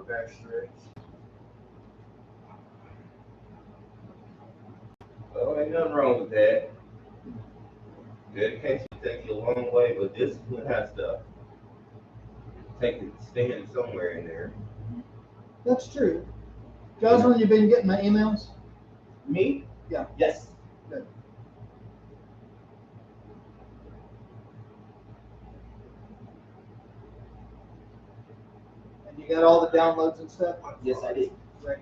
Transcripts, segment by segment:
backstretch. Well, ain't nothing wrong with that. Dedication takes you a long way, but discipline has to take it, stand somewhere in there. That's true. Jocelyn, you been getting my emails? Me? Yeah. Yes. Good. And you got all the downloads and stuff? Yes, I did. Great.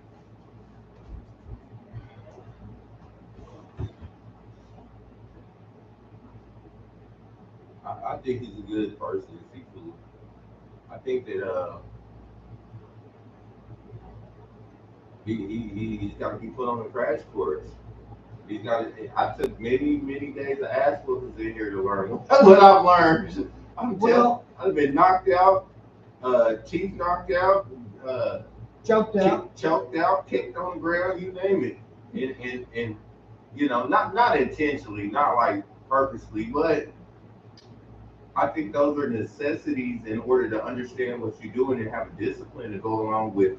I think he's a good person, Seafood. I think that he's got to be put on a crash course. He's got. I took many days of ass whoopings in here to learn what I've learned. I've been knocked out, teeth knocked out, Choked out. choked out, kicked on the ground, you name it, and you know, not intentionally, not like purposely, but I think those are necessities in order to understand what you're doing and have a discipline to go along with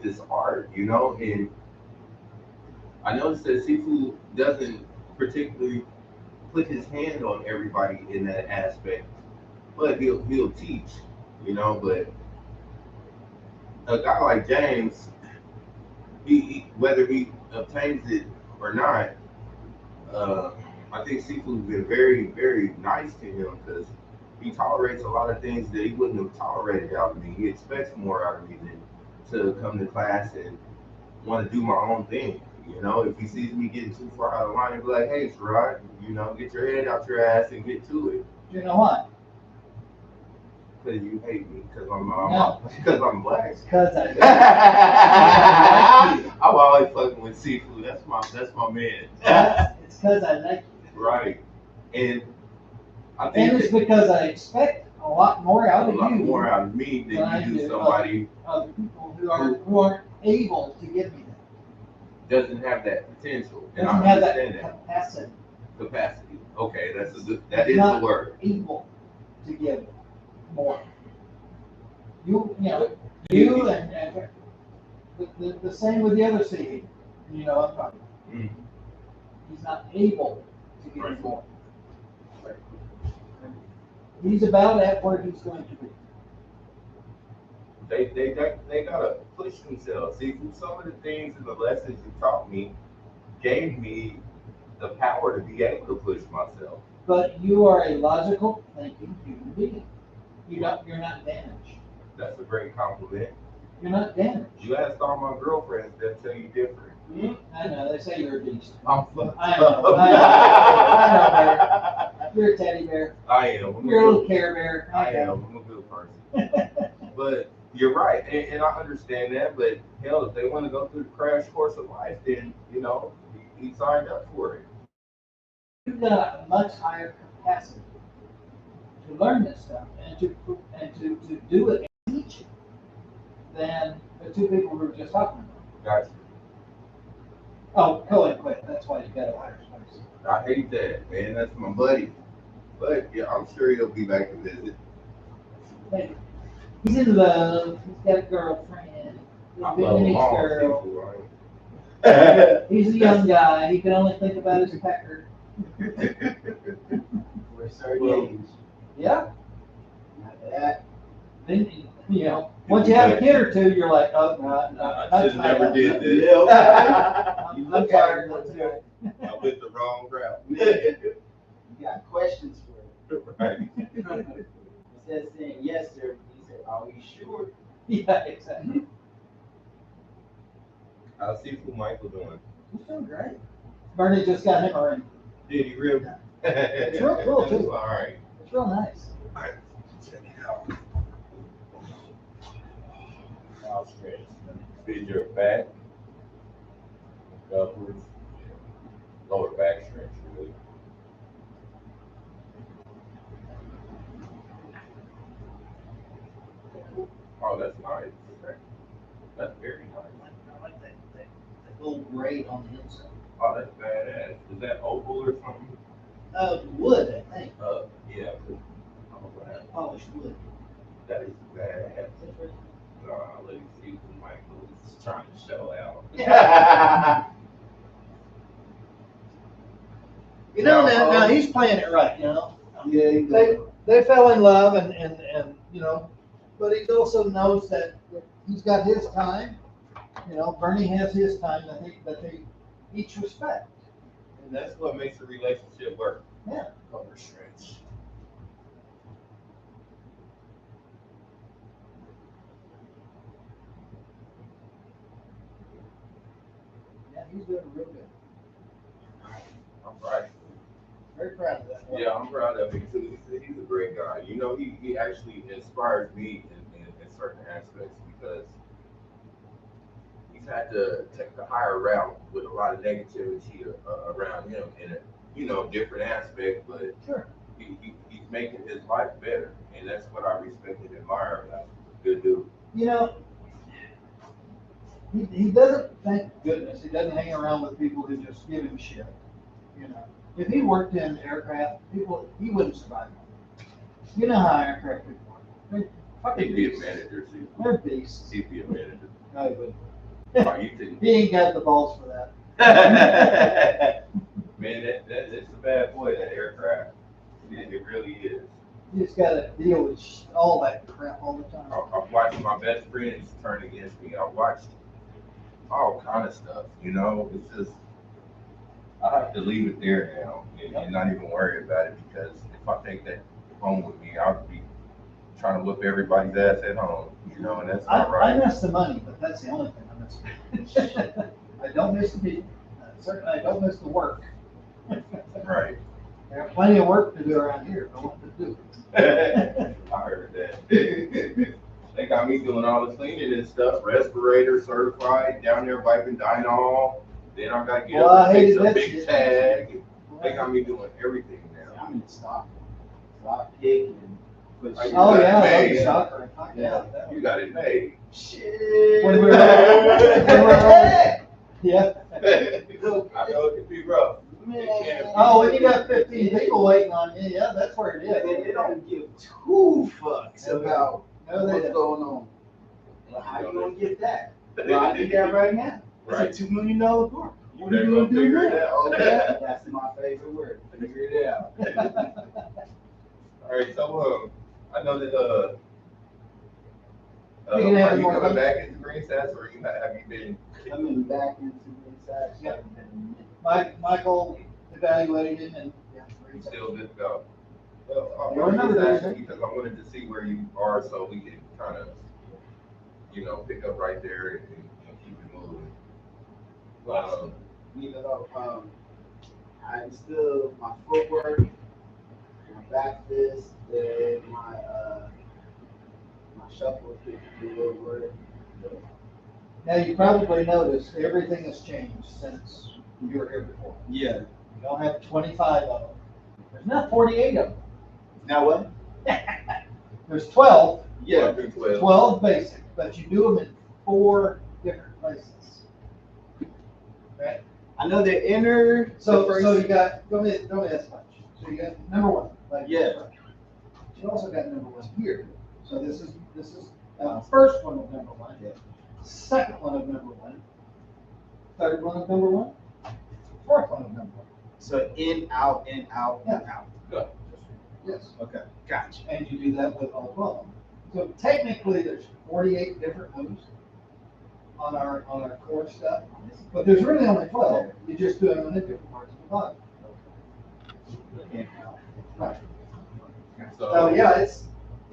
this art, you know. And I noticed that Seafood doesn't particularly put his hand on everybody in that aspect, but he'll teach, you know. But a guy like James, he whether he obtains it or not, I think Seafood's been very nice to him because he tolerates a lot of things that he wouldn't have tolerated out of me. He expects more out of me than to come to class and want to do my own thing. You know, if he sees me getting too far out of line, he'll be like, "Hey, Sherrod, you know, get your head out your ass and get to it." You know what? Because you hate me because I'm No. because I'm black. It's because I I'm always fucking with Seafood. That's my man. It's because I like you. Right. And I And think it's because I expect a lot more out a of lot you more out of me than than I you do do somebody other people who aren't able to give me that. doesn't have that potential. And Doesn't I have that understand that. capacity. Okay, that is Not the word. able to give more. You know, you and the same with the other CD. You know what I'm talking about. Mm. He's not able to give Right. more. He's about at where he's going to be. They gotta push themselves. See, some of the things and the lessons you taught me gave me the power to be able to push myself. But you are a logical thinking human being. You're not damaged. That's a great compliment. You're not damaged. You ask all my girlfriends, they'll tell you different. I know, they say you're a beast. I'm fucked I know, up. I know, you're a teddy bear. I am. You're a little Care Bear. I am. I'm a good person. But you're right, and I understand that. But hell, if they want to go through the crash course of life, then you know he signed up for it. You've got a much higher capacity to learn this stuff and to do it and teach it than the two people we were just talking about. Gotcha. Oh, Cohen quit. That's why you got a higher space. I hate that, man. That's my buddy. But yeah, I'm sure he'll be back to visit. Maybe. He's in love. He's got a girlfriend. I He's love been them all, girl. people, right? He's a young guy. He can only think about his pecker. We're sardines. Yeah. Not that. Then you know, once you have a kid or two, you're like, oh no, I should have never did this. I'm tired. Let's do it. I went the wrong route. You got questions for him. Right. Instead of saying yes, sir, he said, "Are you sure?" Yeah, exactly. How's Seafood Michael doing? He's doing great. Bernie just got him a ring. Did he really? It's real cool, too. All right. It's real nice. All right. Check it out. Now stretch. Feed your back, upwards, lower back stretch, really. Oh, that's nice. That's very nice. I like that little gray on the inside. Oh, that's badass. Is that opal or something? Wood, I think. Yeah. Oh, wow. Polished wood. That is badass. Let me see who Michael is trying to show out. Now he's playing it right, you know. Yeah, he They, does. they fell in love you know, but he also knows that he's got his time. You know, Bernie has his time that they each respect. And that's what makes a relationship work. Yeah. Cover stretch. Yeah, he's doing real good. I'm right. Very proud of that. Yeah, I'm proud of him too. He's a great guy. You know, he actually inspires me in certain aspects because he's had to take the higher route with a lot of negativity around him in a different aspect, but Sure. he's making his life better, and that's what I respect and admire. Like, good dude. You know, he doesn't, thank goodness, he doesn't hang around with people who just give him shit. You know, if he worked in aircraft, he wouldn't survive. You know how aircraft people work. They're fucking He'd be a beasts. manager too. They're beasts. He'd be a manager. No, he wouldn't. Oh, you think? He ain't got the balls for that. Man, that's a bad boy, that aircraft. It really is. You just gotta deal with all that crap all the time. I've watched my best friends turn against me. I've watched all kind of stuff, It's just, I have to leave it there now and not even worry about it, because if I take that home with me, I'll be trying to whip everybody's ass at home, and that's not I right. miss the money, but that's the only thing I miss. I don't miss the people. Certainly, I don't miss the work. Right. I have plenty of work to do around here. I want to do. I heard that. They got me doing all the cleaning and stuff, respirator certified, down there wiping Dynol. Then I got to get Well, up I and take hated some that big shit. tag. They got me doing everything now. I'm in stock pick and put shit. Oh You got yeah, it I love made. the soccer. Yeah. You got it made. Shit. When we were- Yeah. I know it can be rough. Man. Oh, when you got 15 people waiting on you, yeah, that's where it They is. don't give two fucks about No, they what's don't. going on. Well, how you gonna get that? Well, I need that right now. Right. It's a $2 million car. You What are better you go gonna do figure it now? out. Okay, that's my favorite word. Figure it out. All right, so I know that You can have are you more coming fun. back into Green Stats, or have you been? Coming back into inside. Yeah. Michael evaluated him and You still good to go? You remember I was that, just asking because I wanted to see where you are, so we can kind of, pick up right there and keep it moving. I still my footwork, my back fist, and my shuffle kick good work. now you probably noticed everything has changed since you were here before. Yeah. You don't have 25 of them. There's not 48 of them. Now what? There's 12. Yeah. 12 basic, but you do them in 4 different places. Right? I know the inner. So the you got, go ahead this much. So you got number 1. Like Yeah. this much. You also got number 1 here. So this is first one of number 1. Yeah. Second one of number 1. Third one of number 1. Fourth one of number 1. So in, out, out. Go. Yes. Okay, gotcha. And you do that with all 12 of them. So technically, there's 48 different moves on our core stuff, but there's really only 12. You just do it on the different parts of the body. In, out. Right. So, So yeah,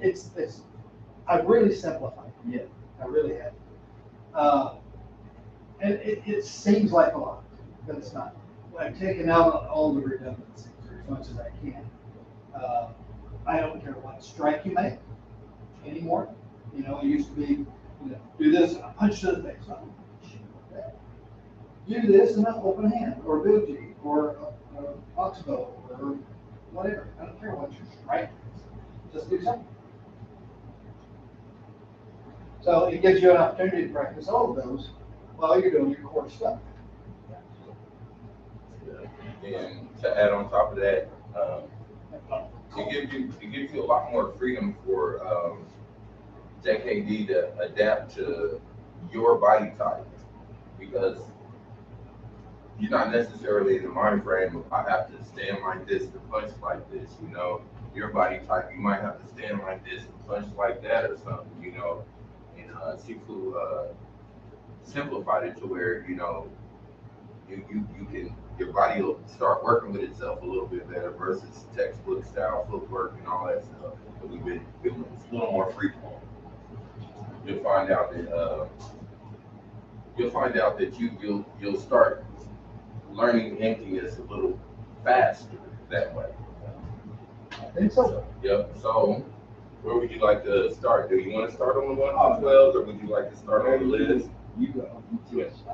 it's I've really simplified. Yeah. I really have. And it seems like a lot, but it's not. I've taken out all the redundancies as much as I can. I don't care what strike you make anymore. It used to be, do this and I punch to the face. I don't shit like that. Do this and an open hand, or booty, or a oxbow, or whatever. I don't care what your strike is. Just do something. So it gives you an opportunity to practice all of those while you're doing your core stuff. and to add on top of that, it gives you a lot more freedom for JKD to adapt to your body type because you're not necessarily in the mind frame of I have to stand like this to punch like this, you know. Your body type, you might have to stand like this and punch like that or something, you know. And Sifu simplified it to where, you know, you can your body will start working with itself a little bit better versus textbook style footwork and all that stuff that we've been doing. It's a little more free form. You'll find out that you'll start learning emptiness a little faster that way. I think so. Yep. So where would you like to start? Do you want to start on the 1 to 12, or would you like to start on the list? You go. Yes.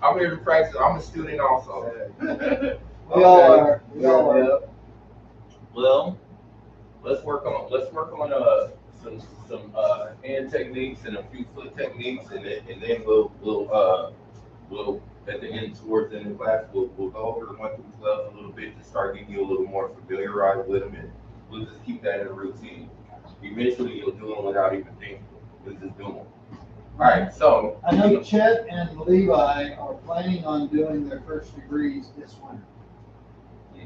I'm here to practice. I'm a student also. We all are. We all are. Yeah. Well, let's work on some hand techniques and a few foot techniques, and then we'll at the end towards the end of the class we'll go over the 1 through 12 a little bit to start getting you a little more familiarized with them, and we'll just keep that in a routine. Eventually, you'll do them without even thinking. We'll just do them. All right, so I know Chet and Levi are planning on doing their first degrees this winter.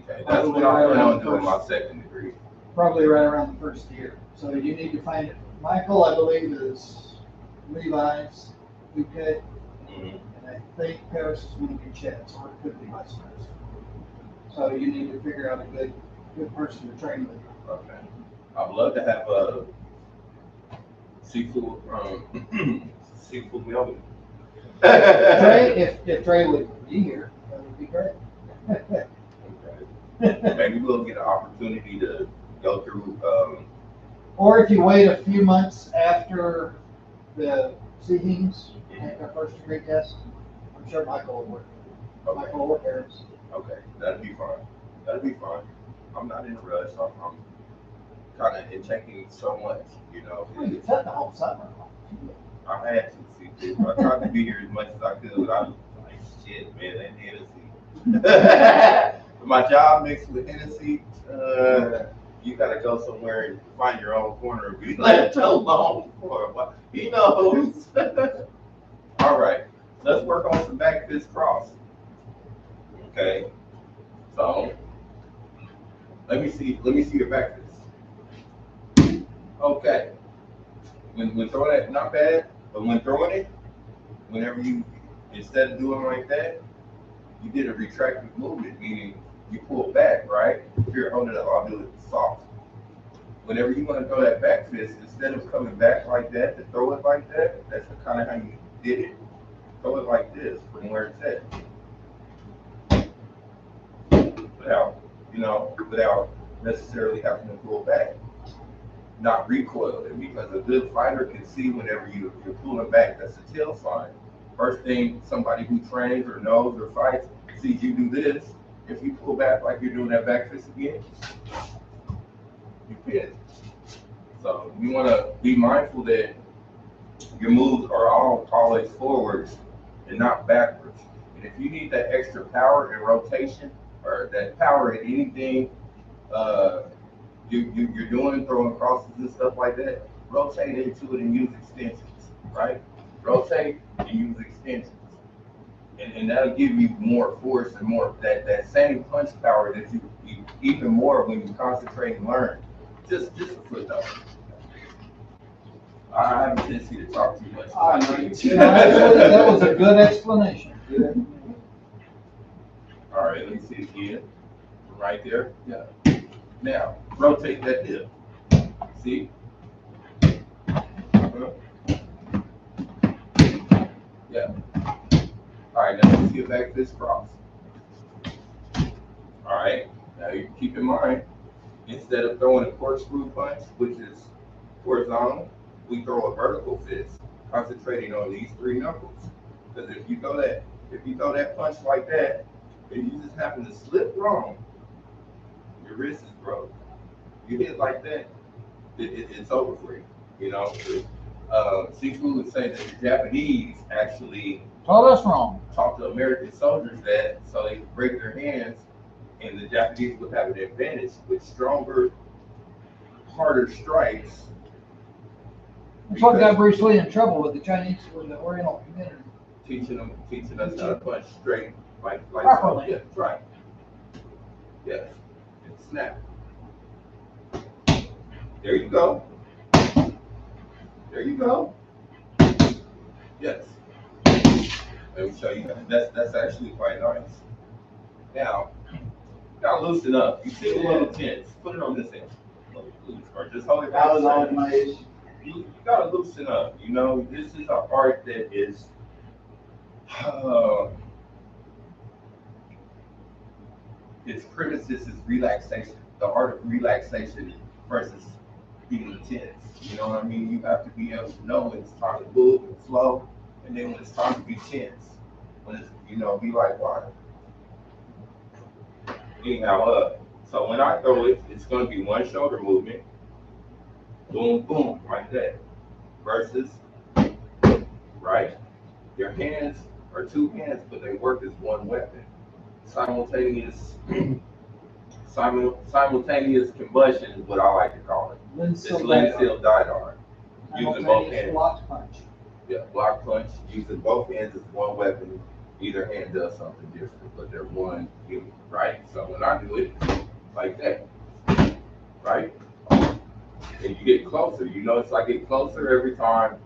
okay, that's what I'm planning on doing my second degree. Probably right around the first year. So you need to find it. Michael, I believe, is Levi's UK, and I think Paris is going to be Chet's, or it could be vice versa. So you need to figure out a good person to train with. Okay, I'd love to have a seafood seafood meal. If Trey would be here, that would be great. Okay. Maybe we'll get an opportunity to go through. Or if you wait a few months after the CHEAMS, take our first degree test, I'm sure Michael will work. Okay. Michael or Paris. Okay, that'd be fine. That'd be fine. I'm not in a rush. I'm kind of taking so much, you know. Well, you took the whole summer. I had to see this. I tried to be here as much as I could. I was like, shit, man, that Hennessy. My job mixed with Hennessy, you gotta go somewhere and find your own corner and be left alone for a while. He knows. All right, let's work on some back fist cross. Okay, so let me see your back fist. Okay, when throwing it, not bad, but when throwing it, whenever you, instead of doing like that, you did a retractive movement, meaning you pull back, right? Here, hold it up, I'll do it soft. Whenever you want to throw that back fist, instead of coming back like that to throw it like that, that's kind of how you did it. Throw it like this from where it's at. Without necessarily having to pull back. Not recoiling, because a good fighter can see whenever you're pulling back. That's a tail sign. First thing somebody who trains or knows or fights sees you do this. If you pull back like you're doing that back fist again, you pin. So you want to be mindful that your moves are all always forwards and not backwards. And if you need that extra power and rotation, or that power in anything you're doing, throwing crosses and stuff like that, rotate into it and use extensions, right? Rotate and use extensions. And that'll give you more force and more that same punch power that you even more when you concentrate and learn. Just a footnote. I have a tendency to talk too much. That was a good explanation. All right, let me see it again. Right there. Yeah. Now, rotate that hip. See? Yeah. All right, now let's get back to this cross. All right, now you keep in mind, instead of throwing a corkscrew punch, which is horizontal, we throw a vertical fist, concentrating on these 3 knuckles. Because if you throw that punch like that, and you just happen to slip wrong, your wrist is broke. You hit like that, it's over for you. You know, Sifu would say that the Japanese actually Told us wrong. taught the American soldiers that so they could break their hands, and the Japanese would have an advantage with stronger, harder strikes That's what got Bruce Lee in trouble with the Chinese, with the Oriental community. Teaching us how to punch straight, like Properly. So. Yeah, right. Yes. And snap. There you go. There you go. Yes. Let me show you that. That's actually quite nice. Now, you gotta loosen up. You feel a little tense. Put it on this end. Or just hold it That down. was always my issue. You gotta loosen up. You know, this is an art that is its criticism is relaxation, the art of relaxation versus being intense. You know what I mean? You have to be able to know when it's time to move and flow, and then when it's time to be tense. When it's, be like water. Anyhow, so when I throw it, it's gonna be one shoulder movement, boom, boom, like that, versus, right? Your hands are two hands, but they work as one weapon. Simultaneous combustion is what I like to call it. It's Linseal Didar. Using both hands. Block punch. Yeah, block punch, using both hands as one weapon. Either hand does something different, but they're one unit, right? So when I do it like that, right? And you get closer. You notice I get closer every time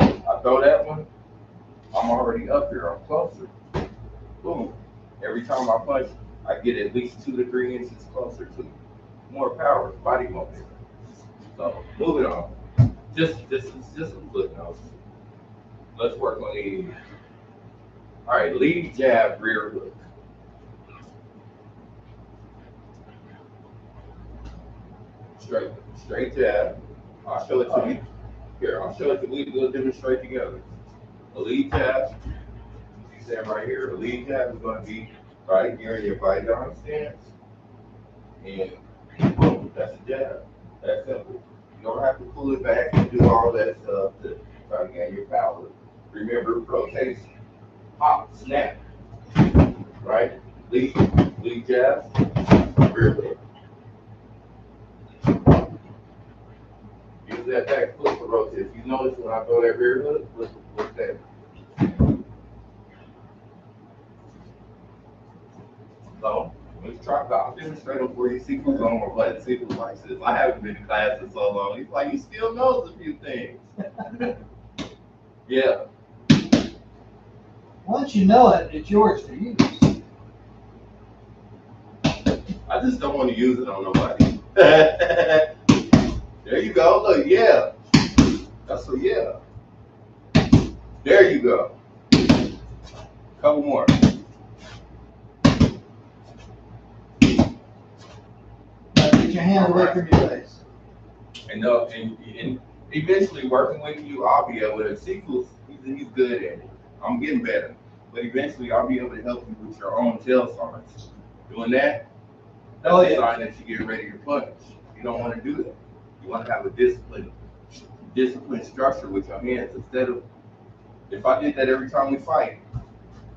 I throw that one. I'm already up here. I'm closer. Boom. Every time I punch, I get at least 2 to 3 inches closer to you. More power, body momentum. So moving on. Just some footnotes. Let's work on the. All right, lead jab, rear hook. Straight jab. I'll show it to you. Here, I'll show it to you. We'll demonstrate together. A lead jab. You stand right here. A lead jab is going to be right here in your body down stance. And boom, that's a jab. That's simple. You don't have to pull it back and do all that stuff to try to gain your power. Remember, rotation. Hop, snap, right? Lead jab, rear hook. Use that back foot for rotate. If you notice when I throw that rear hook, what's that? So, let's try. I'll demonstrate them for you. See who's on my butt. See who likes this. I haven't been in class in so long. He's like, he still knows a few things. Yeah. Once you know it, it's yours to use. I just don't want to use it on nobody. There you go. Look, yeah. That's so yeah. There you go. Couple more. Get your hand away from your face. And eventually working with you, I'll be able to see he's good at it. I'm getting better. But eventually I'll be able to help you with your own tail signs. Doing that, that's a sign that you get ready to punch. You don't want to do that. You want to have a disciplined structure with your hands. Instead of, if I did that every time we fight,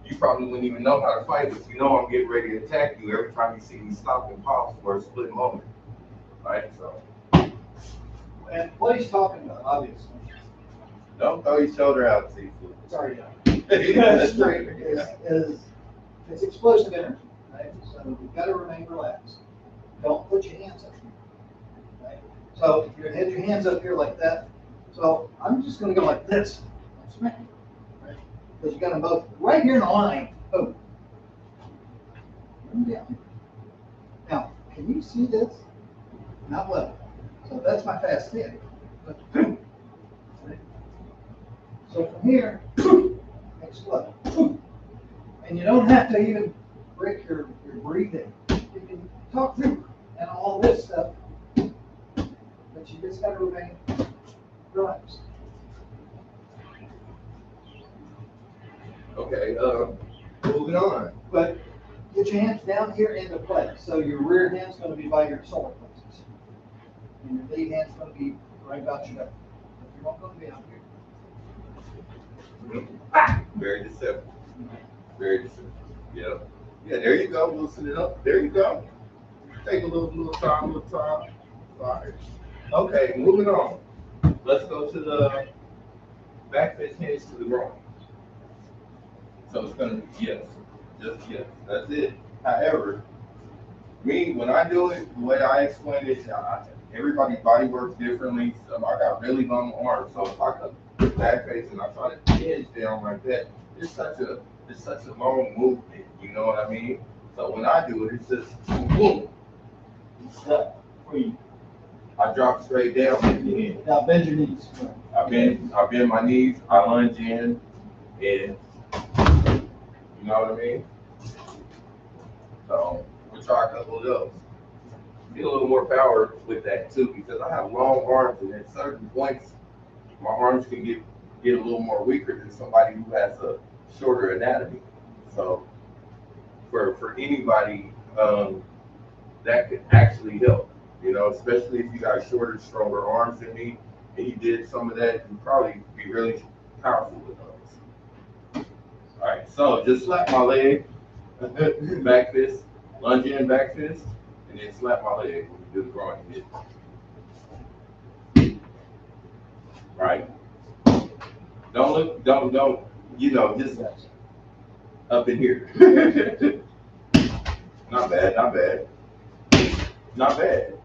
you probably wouldn't even know how to fight, but you know I'm getting ready to attack you every time you see me stop and pause for a split moment. Right? So. And what he's talking about, obviously. Don't throw your shoulder out, seafood. Sorry, because straight is it's explosive energy, right? So you've got to remain relaxed. Don't put your hands up here, right? So you have your hands up here like that. So I'm just going to go like this. Right? Because you got them both right here in the line. Boom. Down. Now, can you see this? Not level. So that's my fast hit. Right? So from here, explode. And you don't have to even break your breathing. You can talk through and all this stuff, but you just got to remain relaxed. Okay, moving on. But get your hands down here into place. So your rear hand's going to be by your solar plexus. And your lead hand's going to be right about your belly. You're not going to be out here. Very deceptive. Very deceptive. Yeah. Yeah, there you go. Loosen it up. There you go. Take a little time. Sorry. Okay, moving on. let's go to the back fist hinge to the groin. So it's gonna be yes, just yes. That's it. However, me when I do it, the way I explain it, everybody's body works differently. So I got really long arms, so if I come back face and I try to hinge down like that, it's such a long movement. You know what I mean? So when I do it, it's just boom, step, free. I drop straight down and then Now bend your knees. I bend my knees, I lunge in, and you know what I mean? So we'll try a couple of those. Get a little more power with that too, because I have long arms, and at certain points, my arms can get a little more weaker than somebody who has a shorter anatomy. So for anybody, that could actually help. You know, especially if you got shorter, stronger arms than me, and you did some of that, you'd probably be really powerful with those. All right, so just slap my leg, back fist, lunge in, back fist, and then slap my leg when you do the groin hit. Right? Don't, you know, just up in here. Not bad, not bad. Not bad.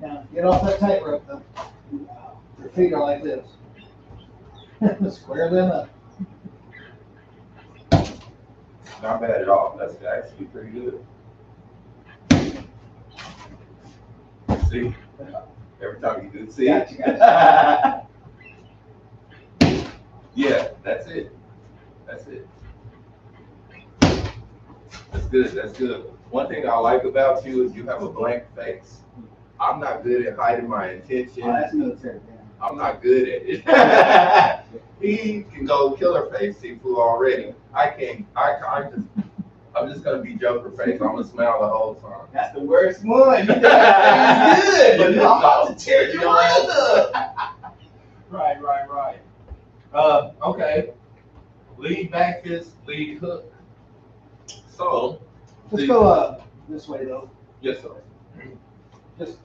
Now, get off that tightrope though. Your feet are like this. Square them up. Not bad at all. That's actually pretty good. See? Every time you do, see? Gotcha. Yeah, that's it. That's it. That's good. That's good. One thing I like about you is you have a blank face. I'm not good at hiding my intention. Oh, that's military. I'm not good at it. He can go killer face, Sifu already. I can't. I'm just gonna be Joker face. I'm gonna smile the whole time. That's the worst one. You good, but I'm about to tear your ass up. Right. Okay. Lead back fist, lead hook. So. Let's go this way though. Yes, sir.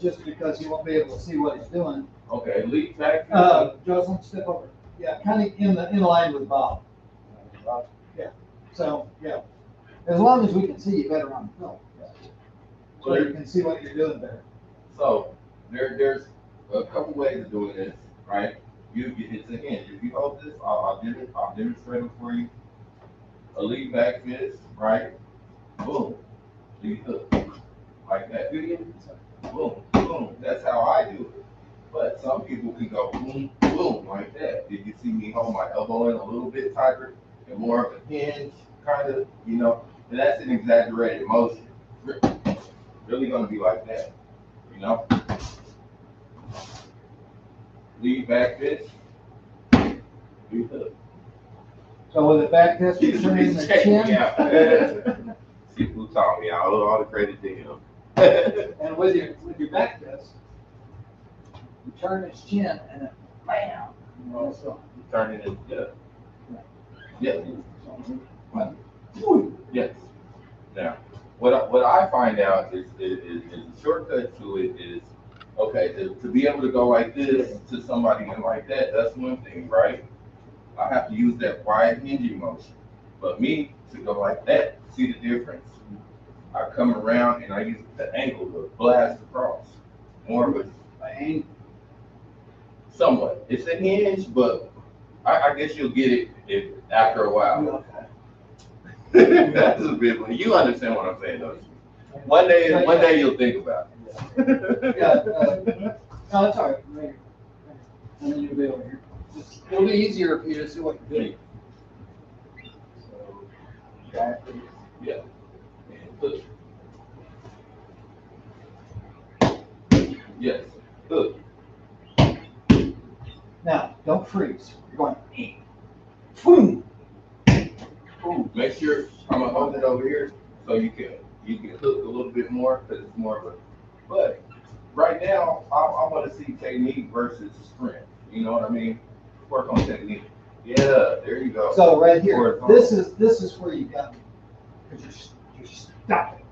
Just because you won't be able to see what he's doing. Okay, lead back fist. Jocelyn, step over. Yeah, kind of in line with Bob. Yeah. So yeah, as long as we can see you better on film, so you can see what you're doing better. So there's a couple ways of doing this, right? It's a hinge. If you hold this, I'll demonstrate it for you. A lead back fist, right? Boom. Lead hook. Like that. Boom, boom. That's how I do it. But some people can go boom, boom, like that. Did you see me hold my elbow in a little bit tighter and more of a hinge, kind of, you know? And that's an exaggerated motion. Really gonna be like that, you know? Lead back fist. Lead hook. So with the back fist, you're turning the chin. See who taught me. I owe all the credit to him. And with your back fist, you turn his chin and then bam. So, Turn it in, yeah. Yes. Yes. Now, what I find out is a shortcut to it is, okay, to be able to go like this to somebody and like that, that's one thing, right? I have to use that wide hinging motion. But me, to go like that, see the difference? I come around and I use the ankle to blast across. More of a somewhat. It's a hinge, but I guess you'll get it after a while. That's a bit one. You understand what I'm saying, though. One day you'll think about it. Yeah. No, that's all right. Right here. And then you'll be over here. It'll be easier for you to see what you're doing. So, back fist. Yeah. And push. Yes. Good. Now, don't freeze. You're going, boom. Ooh, make sure I'm gonna hold it over here so you can hook a little bit more because it's more of a. But right now, I want to see technique versus strength. You know what I mean? Work on technique. Yeah, there you go. So right here, this is where you got me, because you're stopping.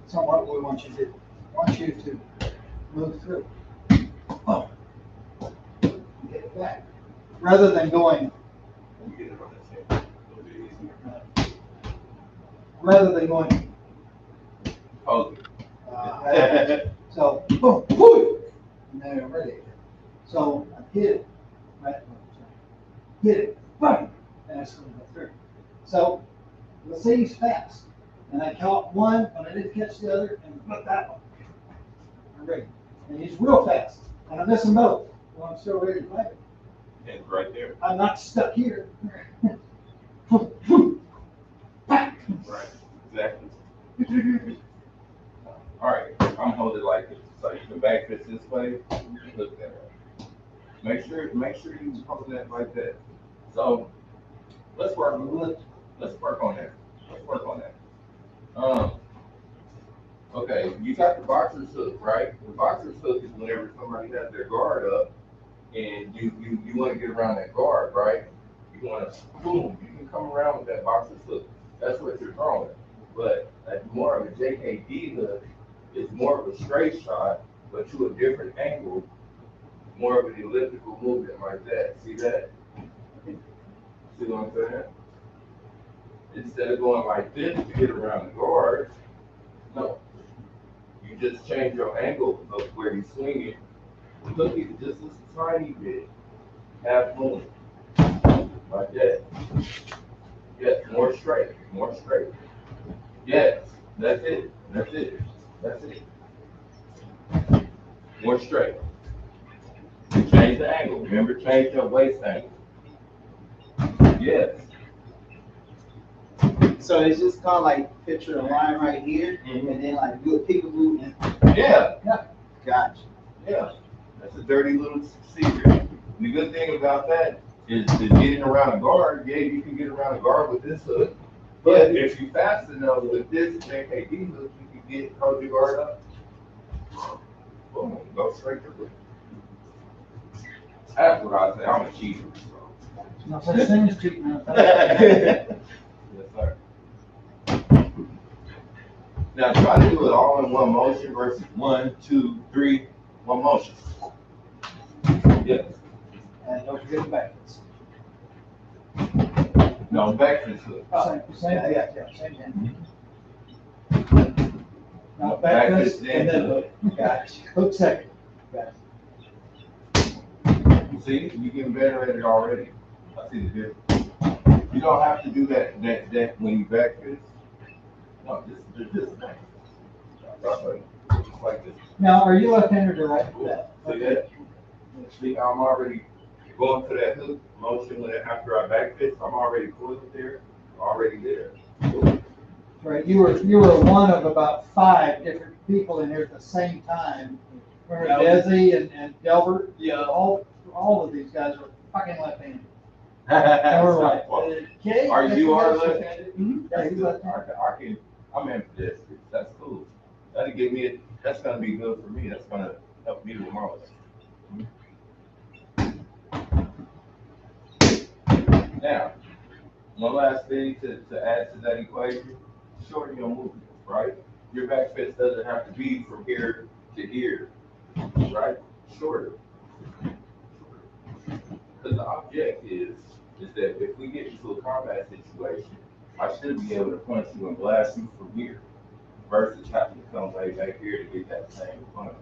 So what we want you to do, move through. Oh, back, rather than going, Let me get it on this hand. A little bit easier. rather than going, Hold uh, it. so, boom, whoo, and then I'm ready. So I hit it, right, hit it, boom, and I still go through. So let's say he's fast, and I caught one, but I didn't catch the other, and put that one. I'm ready. And he's real fast, and I miss them both. Well, I'm still ready to play. And right there. I'm not stuck here. Right. Exactly. All right. I'm holding like this. So you can back this way. Look that way. Make sure you hold that like that. So let's work on that. Let's work on that. Okay, you got the boxer's hook, right? The boxer's hook is whenever somebody has their guard up and you want to get around that guard, right? You want to boom, you can come around with that boxer's hook. That's what you're throwing. But more of a JKD hook is more of a straight shot, but to a different angle, more of an elliptical movement like that. See that? See what I'm saying? Instead of going like this to get around the guard, no. You just change your angle of where you swing it. Look at it just a tiny bit. Half moon. Like that. Yes, more straight. More straight. Yes, that's it. That's it. That's it. More straight. Change the angle. Remember, change your waist angle. Yes. So it's just kind of like picture a line right here, Mhm. and then like do a peekaboo and Yeah. gotcha. Yeah. That's a dirty little secret. The good thing about that is getting around a guard. Yeah, you can get around a guard with this hook. But if you fast enough with this JKD hook, you can hold your guard up. Boom, go straight to it. That's what I say. I'm a cheater. So. No such thing as cheating. Yes, sir. Now try to do it all in one motion versus 1, 2, 3, one motion. Yes. And don't forget the back. No, back to this hook. Same, Yeah. same thing. Now back this, and then hook. Gotcha. Hook second. Gotcha. See, you're getting better at it already. I see the difference. You don't have to do that when you back this. No, just like this. Now, are you left-handed or right? See that? See, I'm already going to that hook motion after I back this. I'm already coiled there, already there. Right, you were one of about 5 different people in here at the same time. Remember Desi and Delbert? Yeah. All of these guys were fucking left-handed. And we're like, okay. Are you guess are we got left-handed? Yeah, he's left-handed. I'm ambidextrous. That's cool. That'll give me that's gonna be good for me. That's gonna help me with my life. Now, one last thing to add to that equation, shorten your movements, right? Your back fist doesn't have to be from here to here, right? Shorter. Because the object is that if we get into a combat situation, I should be able to punch you and blast you from here versus having to come way back here to get that same punch.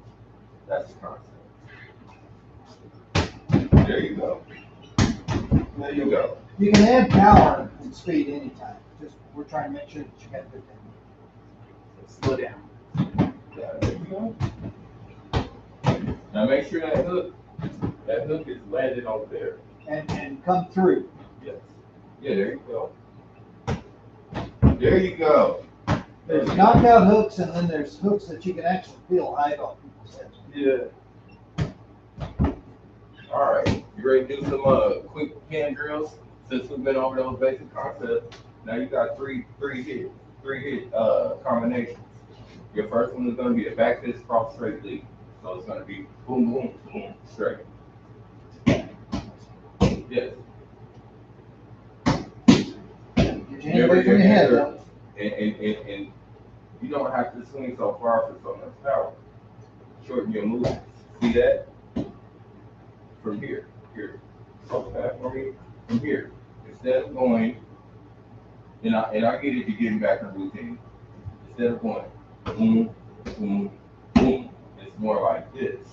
That's the concept. There you go. There you go. You can add power and speed anytime. Just we're trying to make sure that you got good thing. Slow down. Yeah, there you go. Now make sure that hook is landed over there. And come through. Yes. Yeah, there you go. There you go. There's knockout hooks, and then there's hooks that you can actually feel hide on people's heads. Yeah. All right. You ready to do some quick hand drills? Since we've been over those basic concepts, now you got three hit combinations. Your first one is going to be a back fist cross straight lead. So it's going to be boom, boom, boom, straight. Yes. Get your hand away from your head, though. And you don't have to swing so far for so much power. Shorten your movement. See that? From here. here. So fast for me from here. Instead of going, and I get it, you're getting back in routine. Instead of going boom, boom, boom, it's more like this.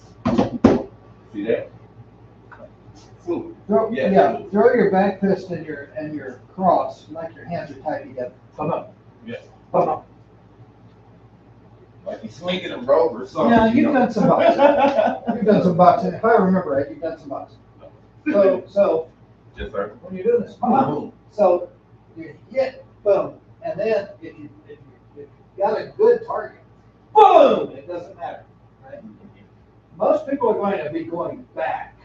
See that? Fluid. Yeah, throw your back fist and your cross like your hands are tied together. Come on. Yeah. Come on. Like you're swinging a rope or something. Now, you've done some boxing. You've done some boxing. If I remember right, you've done some boxing. So Yes, sir. when you're doing this, boom. So you hit, boom, and then if you got a good target, boom, it doesn't matter, right? Most people are going to be going back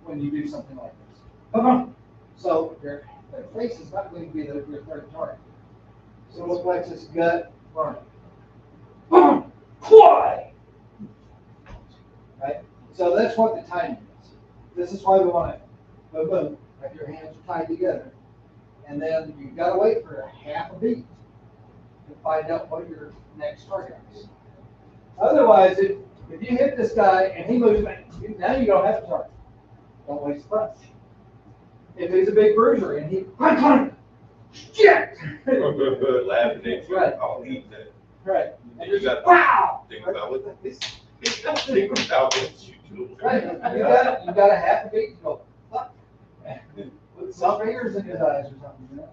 when you do something like this. Boom. So their face is not going to be your third target. Solar plexus, gut, burning. Boom! Why? Right? So that's what the timing is. This is why we want to boom, boom, like your hands are tied together. And then you've got to wait for a half a beat to find out what your next target is. Otherwise, if you hit this guy and he moves back, now you don't have a target. Don't waste the punch. If he's a big bruiser and he, shit! Laughing at you. Right. I'll eat that. Right. And You you're got just, wow! think about what this. Think about what you do. Right, you got a half a beat to go, fuck. With some fingers in his eyes or something, you know?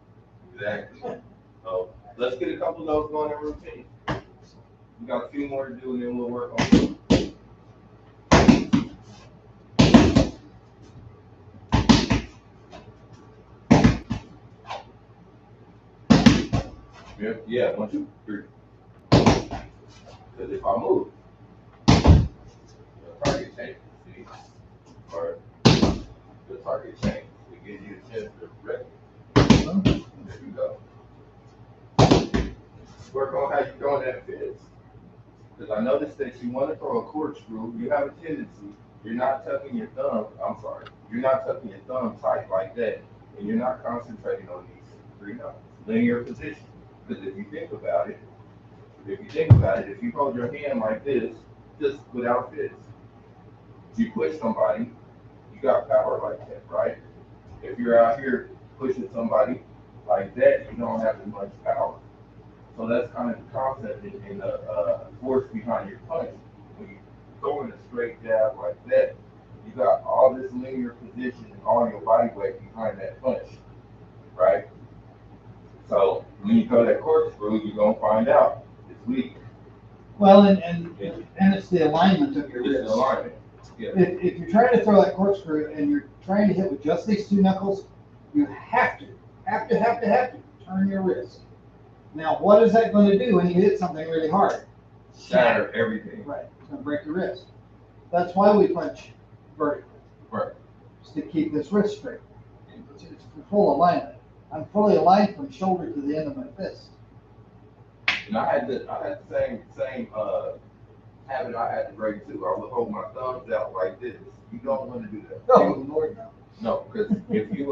Exactly. So let's get a couple of those going in routine. We got a few more to do and then we'll work on it. Yeah, 1, 2, 3. Because if I move, the target changes, see? Or the target changes. It gives you a chance to rest. There you go. Work on how you're throwing that fist. Because I noticed that you want to throw a corkscrew, you have a tendency, you're not tucking your thumb, you're not tucking your thumb tight like that, and you're not concentrating on these 3 numbers. Linear position. Because if you think about it, if you hold your hand like this, just without fist, you push somebody, you got power like that, right? If you're out here pushing somebody like that, you don't have as much power. So that's kind of the concept and the force behind your punch. When you throw in a straight jab like that, you got all this linear position and all your body weight behind that punch, right? So when you throw that corkscrew, you're gonna find out it's weak. Well, and it's the alignment of your It's wrist. the alignment. Yeah. If you're trying to throw that corkscrew and you're trying to hit with just these 2 knuckles, you have to turn your wrist. Now, what is that going to do when you hit something really hard? Shatter everything. Right, it's going to break your wrist. That's why we punch vertically. Right. Is to keep this wrist straight. It's for full alignment. I'm fully aligned from shoulder to the end of my fist. And I had the same habit I had to break too. I would hold my thumbs out like this. You don't want to do that. Oh, Lord, no. No, because if you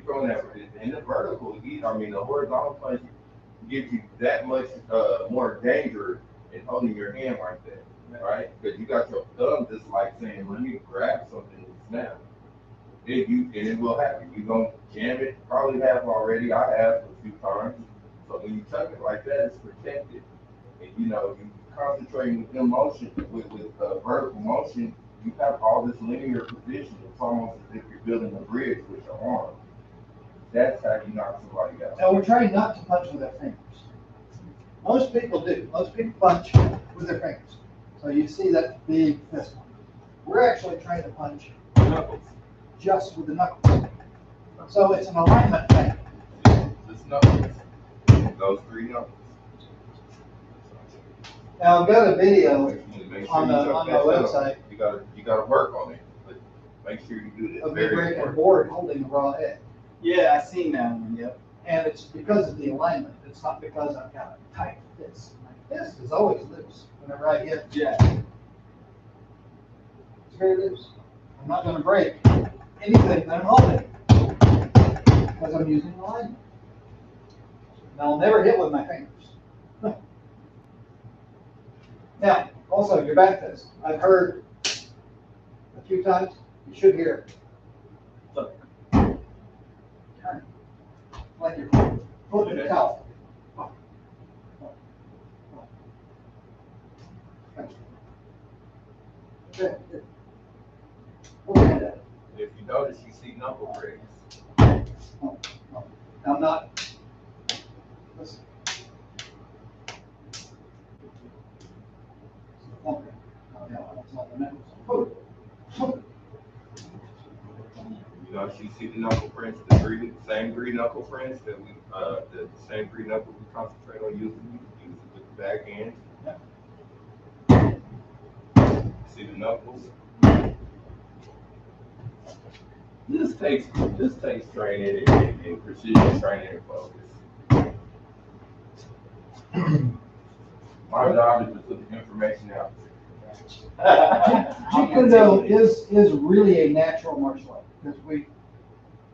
throw that in the vertical, the horizontal punch gives you that much more danger in holding your hand like that, right? Because you got your thumb just like saying, let me grab something and snap. It will happen. You're gonna jam it. Probably have already. I have a few times. So when you tuck it like that, it's protected. And you concentrating with motion, with vertical motion, you have all this linear position. It's almost as if you're building a bridge with your arm. That's how you knock somebody out. Now, we're trying not to punch with our fingers. Most people do. Most people punch with their fingers. So you see that big fist one. We're actually trying to punch Knuckles. just with the knuckles. So it's an alignment thing. Just knuckles. Those 3 knuckles. Now, I've got a video Make on you the tuck that website You gotta work on it. But make sure you do this. of me Very breaking a important. board holding a raw egg. Yeah, I seen that one, yep. And it's because of the alignment. It's not because I've got a tight fist. My fist is always loose whenever I hit. Yeah. It's very loose. I'm not going to break anything that I'm holding because I'm using alignment. And I'll never hit with my fingers. Now, also your back fist. I've heard a few times, you should hear it. like your foot in the towel. Good, good. Overhand it. If you notice, you see knuckle rings. I'm not. Listen. Okay. Oh, no, that's not the knuckles. You notice you see the knuckle prints, same three knuckle prints that we, the same three knuckles we concentrate on using. Use it with the back hand. See the knuckles. This takes training and precision training and focus. My job is to put the information out there. Jeet Kune Do is really a natural martial art because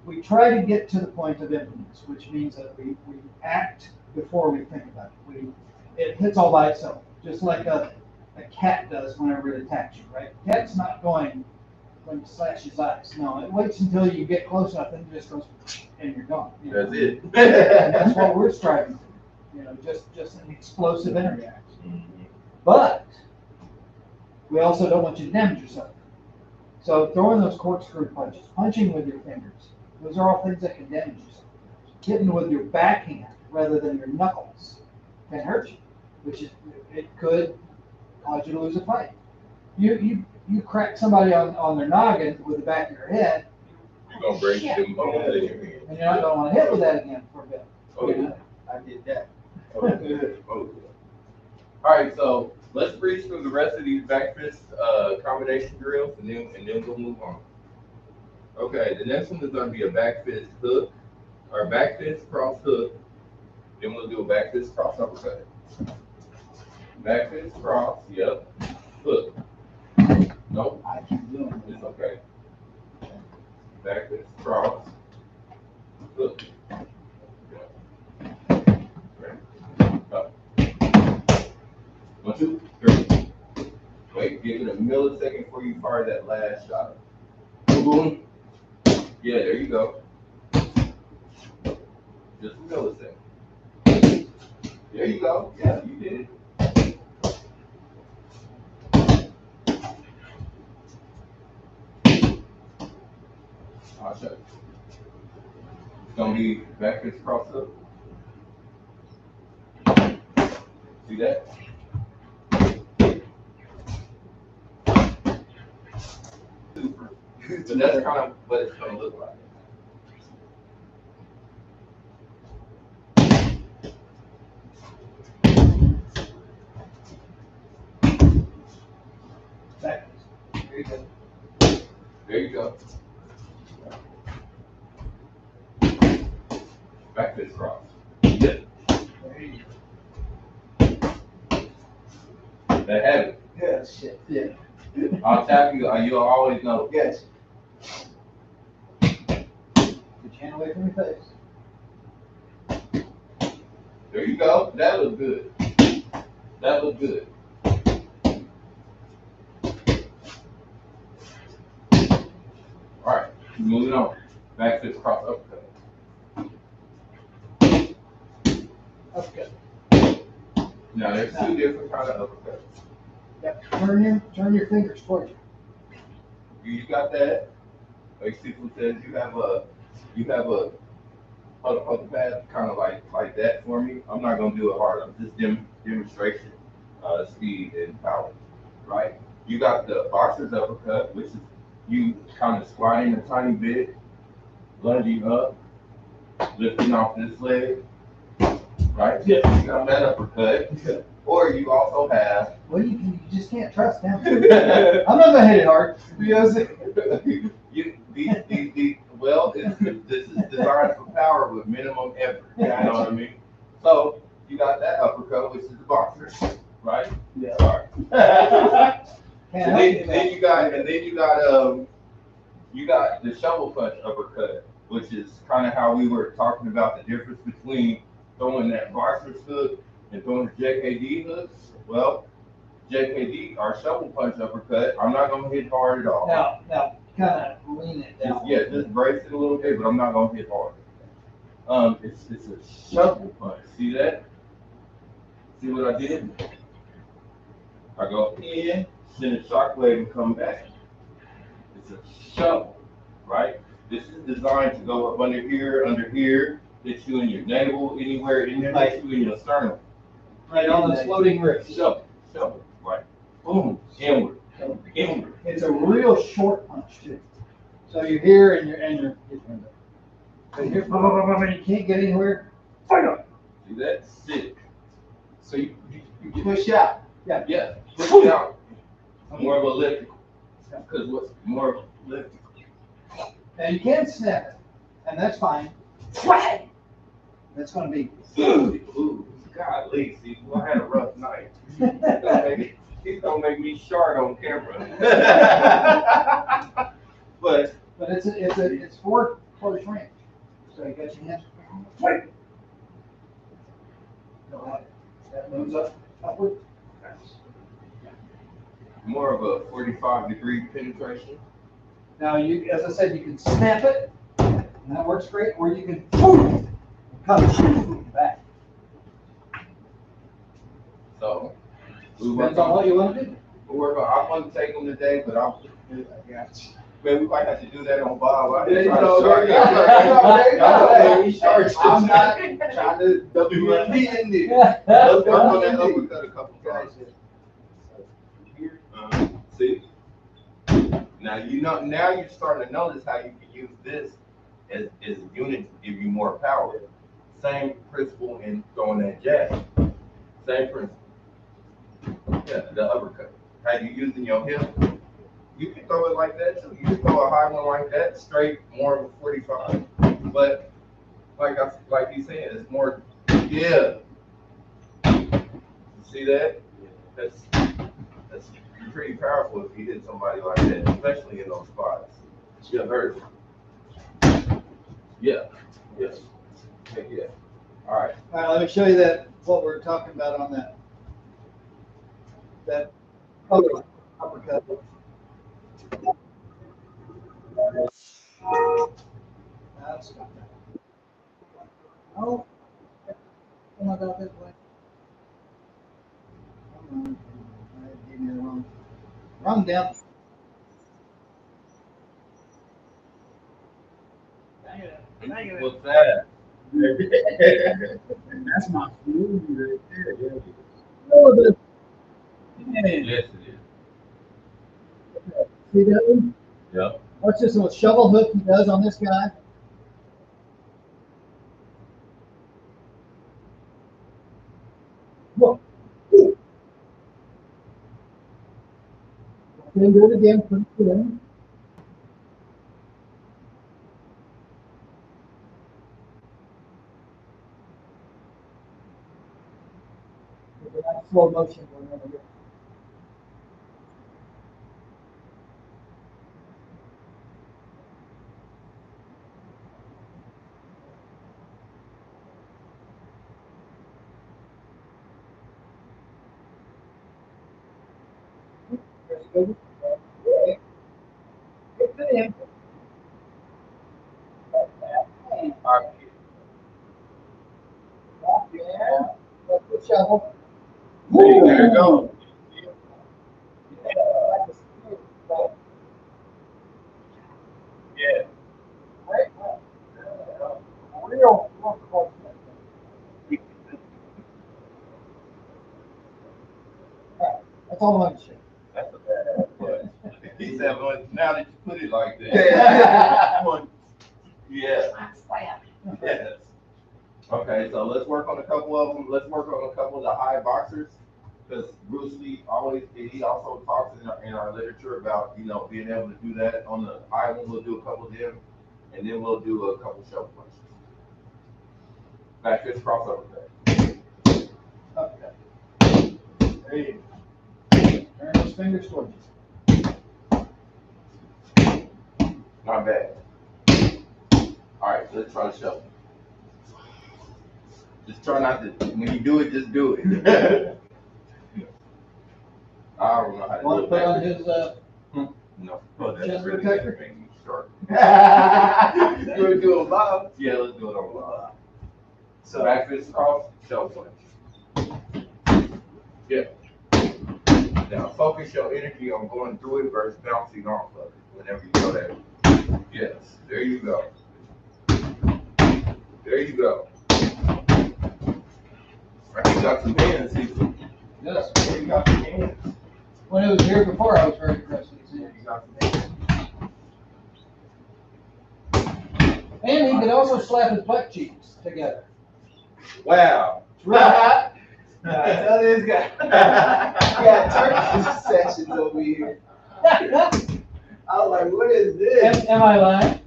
we try to get to the point of impotence, which means that we act before we think about it. It hits all by itself, just like a cat does whenever it attacks you, right? Cat's not going when it slashes eyes. No, it waits until you get close enough and it just goes and you're gone. You know? That's it. And that's what we're striving for. You know, just an explosive interaction. But we also don't want you to damage yourself. So throwing those corkscrew punches, punching with your fingers, those are all things that can damage yourself. Hitting with your backhand rather than your knuckles can hurt you, which is, it could cause you to lose a fight. You crack somebody on their noggin with the back of your head, You're gonna break them bones in your hand. and you're not going to want to hit with that again for a bit. Oh, yeah. I did that. Oh, yeah. Oh, yeah. All right, so let's breeze through the rest of these back fist combination drills, and then we'll move on. Okay, the next one is going to be a back fist hook, or back fist cross hook. Then we'll do a back fist cross uppercut. Back fist cross, yep. Hook. Nope, I keep doing it. it's okay. Back fist cross. Hook. Ready? Up. 1, 2, 3. Wait, give it a millisecond before you fire that last shot. Boom, boom. Yeah, there you go. Just a millisecond. There you go. Yeah, you did it. I'll show you. It's gonna be back fist cross up. See that? Super. But that's kind of what it's gonna look like. Back. There you go. There you go. Back fist cross. Yep. There you go. That habit. Yeah, shit. Yeah. I'll tap you. You'll always know. Yes. Put your hand away from your face. There you go. That looks good. That looks good. All right. Moving on. Back fist cross uppercut. Okay. Now there's two different kind of uppercuts. Yep. Turn your fingers towards you. You got that? Like Stephen says, you have a hold the pad kind of like that for me. I'm not gonna do it hard. I'm just demonstration, speed and power, right? You got the boxer's uppercut, which is you kind of squatting a tiny bit, lunging up, lifting off this leg, right? Yeah. You got that uppercut. Or you also have. Well, you just can't trust him. I'm not gonna hit it hard. Because this is designed for power with minimum effort. You know what I mean? So you got that uppercut, which is the boxer, right? Yeah. Sorry. Can't And help you, then you got the shovel punch uppercut, which is kind of how we were talking about the difference between throwing that boxer's hook and throwing the JKD hooks. Well, JKD, our shovel punch uppercut, I'm not gonna hit hard at all. Now, kind of lean it down. Just brace it a little bit, but I'm not gonna hit hard. It's a shovel punch. See that? See what I did? I go in, send a shockwave, and come back. It's a shovel, right? This is designed to go up under here, hit you in your navel, anywhere in there, hit you in your sternum. Right on the floating wrist. Shovel, right? Boom, inward. It's a real short punch too. So you're here and you're so you're you can't get anywhere. See that? Sick. So you push out. Yeah, push it out. More of a lift. Because what's more of a lift? Now you can snap it, and that's fine. Swag. That's going to be. Ooh, golly, see, well, I had a rough night. He's gonna make me short on camera. but it's for close range. So you got your hands. Wait. That moves upward. more of a 45-degree penetration. Now as I said, you can snap it, and that works great, or you can boom, come shoot back. So Depends on what you want to do. I want to take them today, but I got you. Man, we might have to do that on Bob. There you I'm go. not trying to WMD in there. Let's work on that uppercut a couple times. See? Now now you're starting to notice how you can use this as a unit to give you more power. Same principle in throwing that jab. Same principle. Yeah, the uppercut. How you using your hip? You can throw it like that too. You can throw a high one like that, straight, more of a 45. But like he said, it's more, yeah. See that? That's pretty powerful if you hit somebody like that, especially in those spots. Yeah, hurt. Yeah. Yes. Yeah. All right. All right, let me show you what we're talking about on that uppercut. That's not that. Oh, come on, out this way. Come on. I gave me the wrong down. What's that? That's my food right there. Oh, Yes, it is. See that one? Yeah. Watch this little shovel hook he does on this guy. Whoa. Then do it again. Put it in. Slow motion going over here. Good. Good to him. Yeah. Let's put shovel. There you go. Yeah. Real close. That's all I'm saying. That's a bad one. He said, well, now that you put it like that. Yeah. Yes. Okay, so let's work on a couple of them. Let's work on a couple of the high boxers. Because Bruce Lee he also talks in our literature about, being able to do that. On the high one, we'll do a couple of them. And then we'll do a couple shovel punches. Back fist crossover back. Okay. There you go. Turn those fingers towards you. Not bad. All right, let's try the shovel. Just try not to, when you do it, just do it. I don't know how to Want do to put on it. his No. Oh, that's chest really protector? making me short. You want to do a bob? Yeah, let's do it on live. So Back fist cross, shell punch. Yeah. Now focus your energy on going through it versus bouncing off of it whenever you go there. Yes, there you go. There you go. You got some hands, Cecil. Yes. You got some hands. When it was here before, I was very impressed with You it. got some hands. And he could also slap his butt cheeks together. Wow. tell this guy. Yeah, Turkish sections over here. I was like, what is this? Am I lying?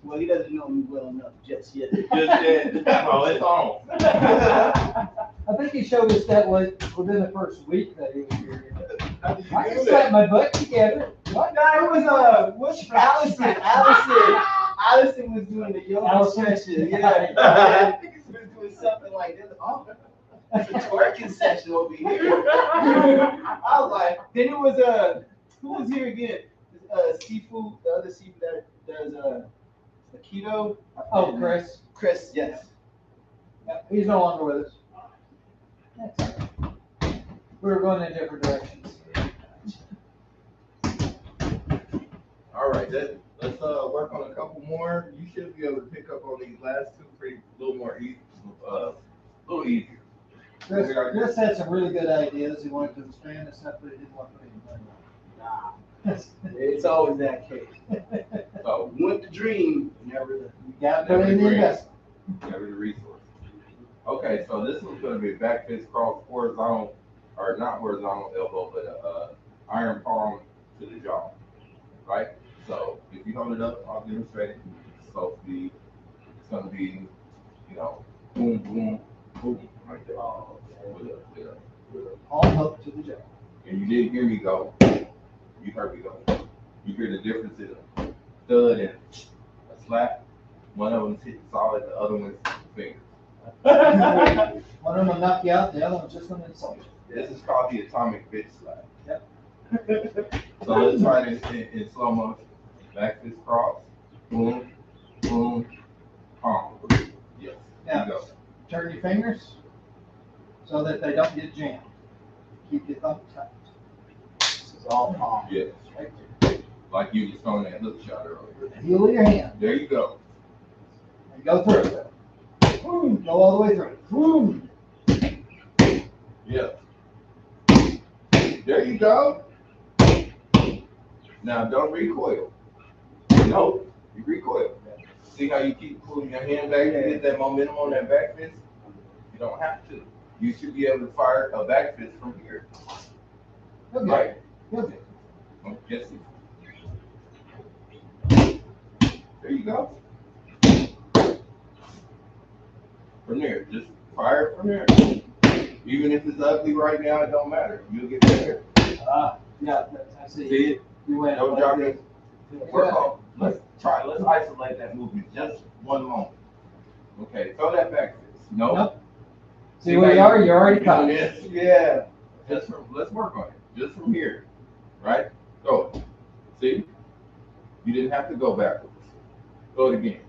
Well, he doesn't know me well enough just yet. Just did. Oh, it's on. I think he showed us that within the first week that he was here. How did you I do can that? slap my butt together. What? No, it was what's Allison was doing the yoga Allison? session. Yeah, I think he was doing something like this. Oh, it's a twerking session over here. I was like, then it was who was here again? Seafood, the other seafood that does the keto. Oh, Chris. Chris, yes. Yeah, he's no longer with us. That's all right. We were going in different directions. All right, let's work on a couple more. You should be able to pick up on these last two pretty a little more easy, little easier. Chris had some really good ideas. He wanted to expand and stuff, but he didn't want to put any money on it. It's always that case. So Want the dream, never the. You got to put in the investment. never the resource. Okay, so this one's going to be a back fist cross, horizontal, or not horizontal elbow, but iron palm to the jaw, right? So if you hold it up, I'll demonstrate it. So it's going to be, boom, boom, boom, right there. With a, Palm up to the jaw. and you didn't hear me go. You heard me go. You hear the difference in a thud and a slap. One of them's hitting solid, the other one's finger. One of them will knock you out, the other one's just going to insult you. This is called the atomic bitch slap. Yep. So let's try this in slow motion. Back fist cross. Boom, boom, palm. Yes. There you go. Turn your fingers so that they don't get jammed. Keep your thumb tight. This is all palm. Yes. Right there. Like you was throwing that hook shot earlier. With the heel of your hand. There you go. And go through it. Boom. Go all the way through it. Boom. Yeah. There you go. Now don't recoil. Nope. You recoil. See how you keep pulling your hand back and get that momentum on that back fist? You don't have to. You should be able to fire a back fist from here. Okay. Right? Okay. Oh, yes. There you go. From there, just fire it from there. Even if it's ugly right now, it don't matter. You'll get better. Yeah, I see. See it? You went No like jogging. this. Work on. Let's isolate that movement just one moment. Okay, throw that back fist. No. Nope. See where you are? You're already caught. Yes. Yeah. Let's work on it. Just from here. Right? Throw it. See? You didn't have to go backwards. Throw it again.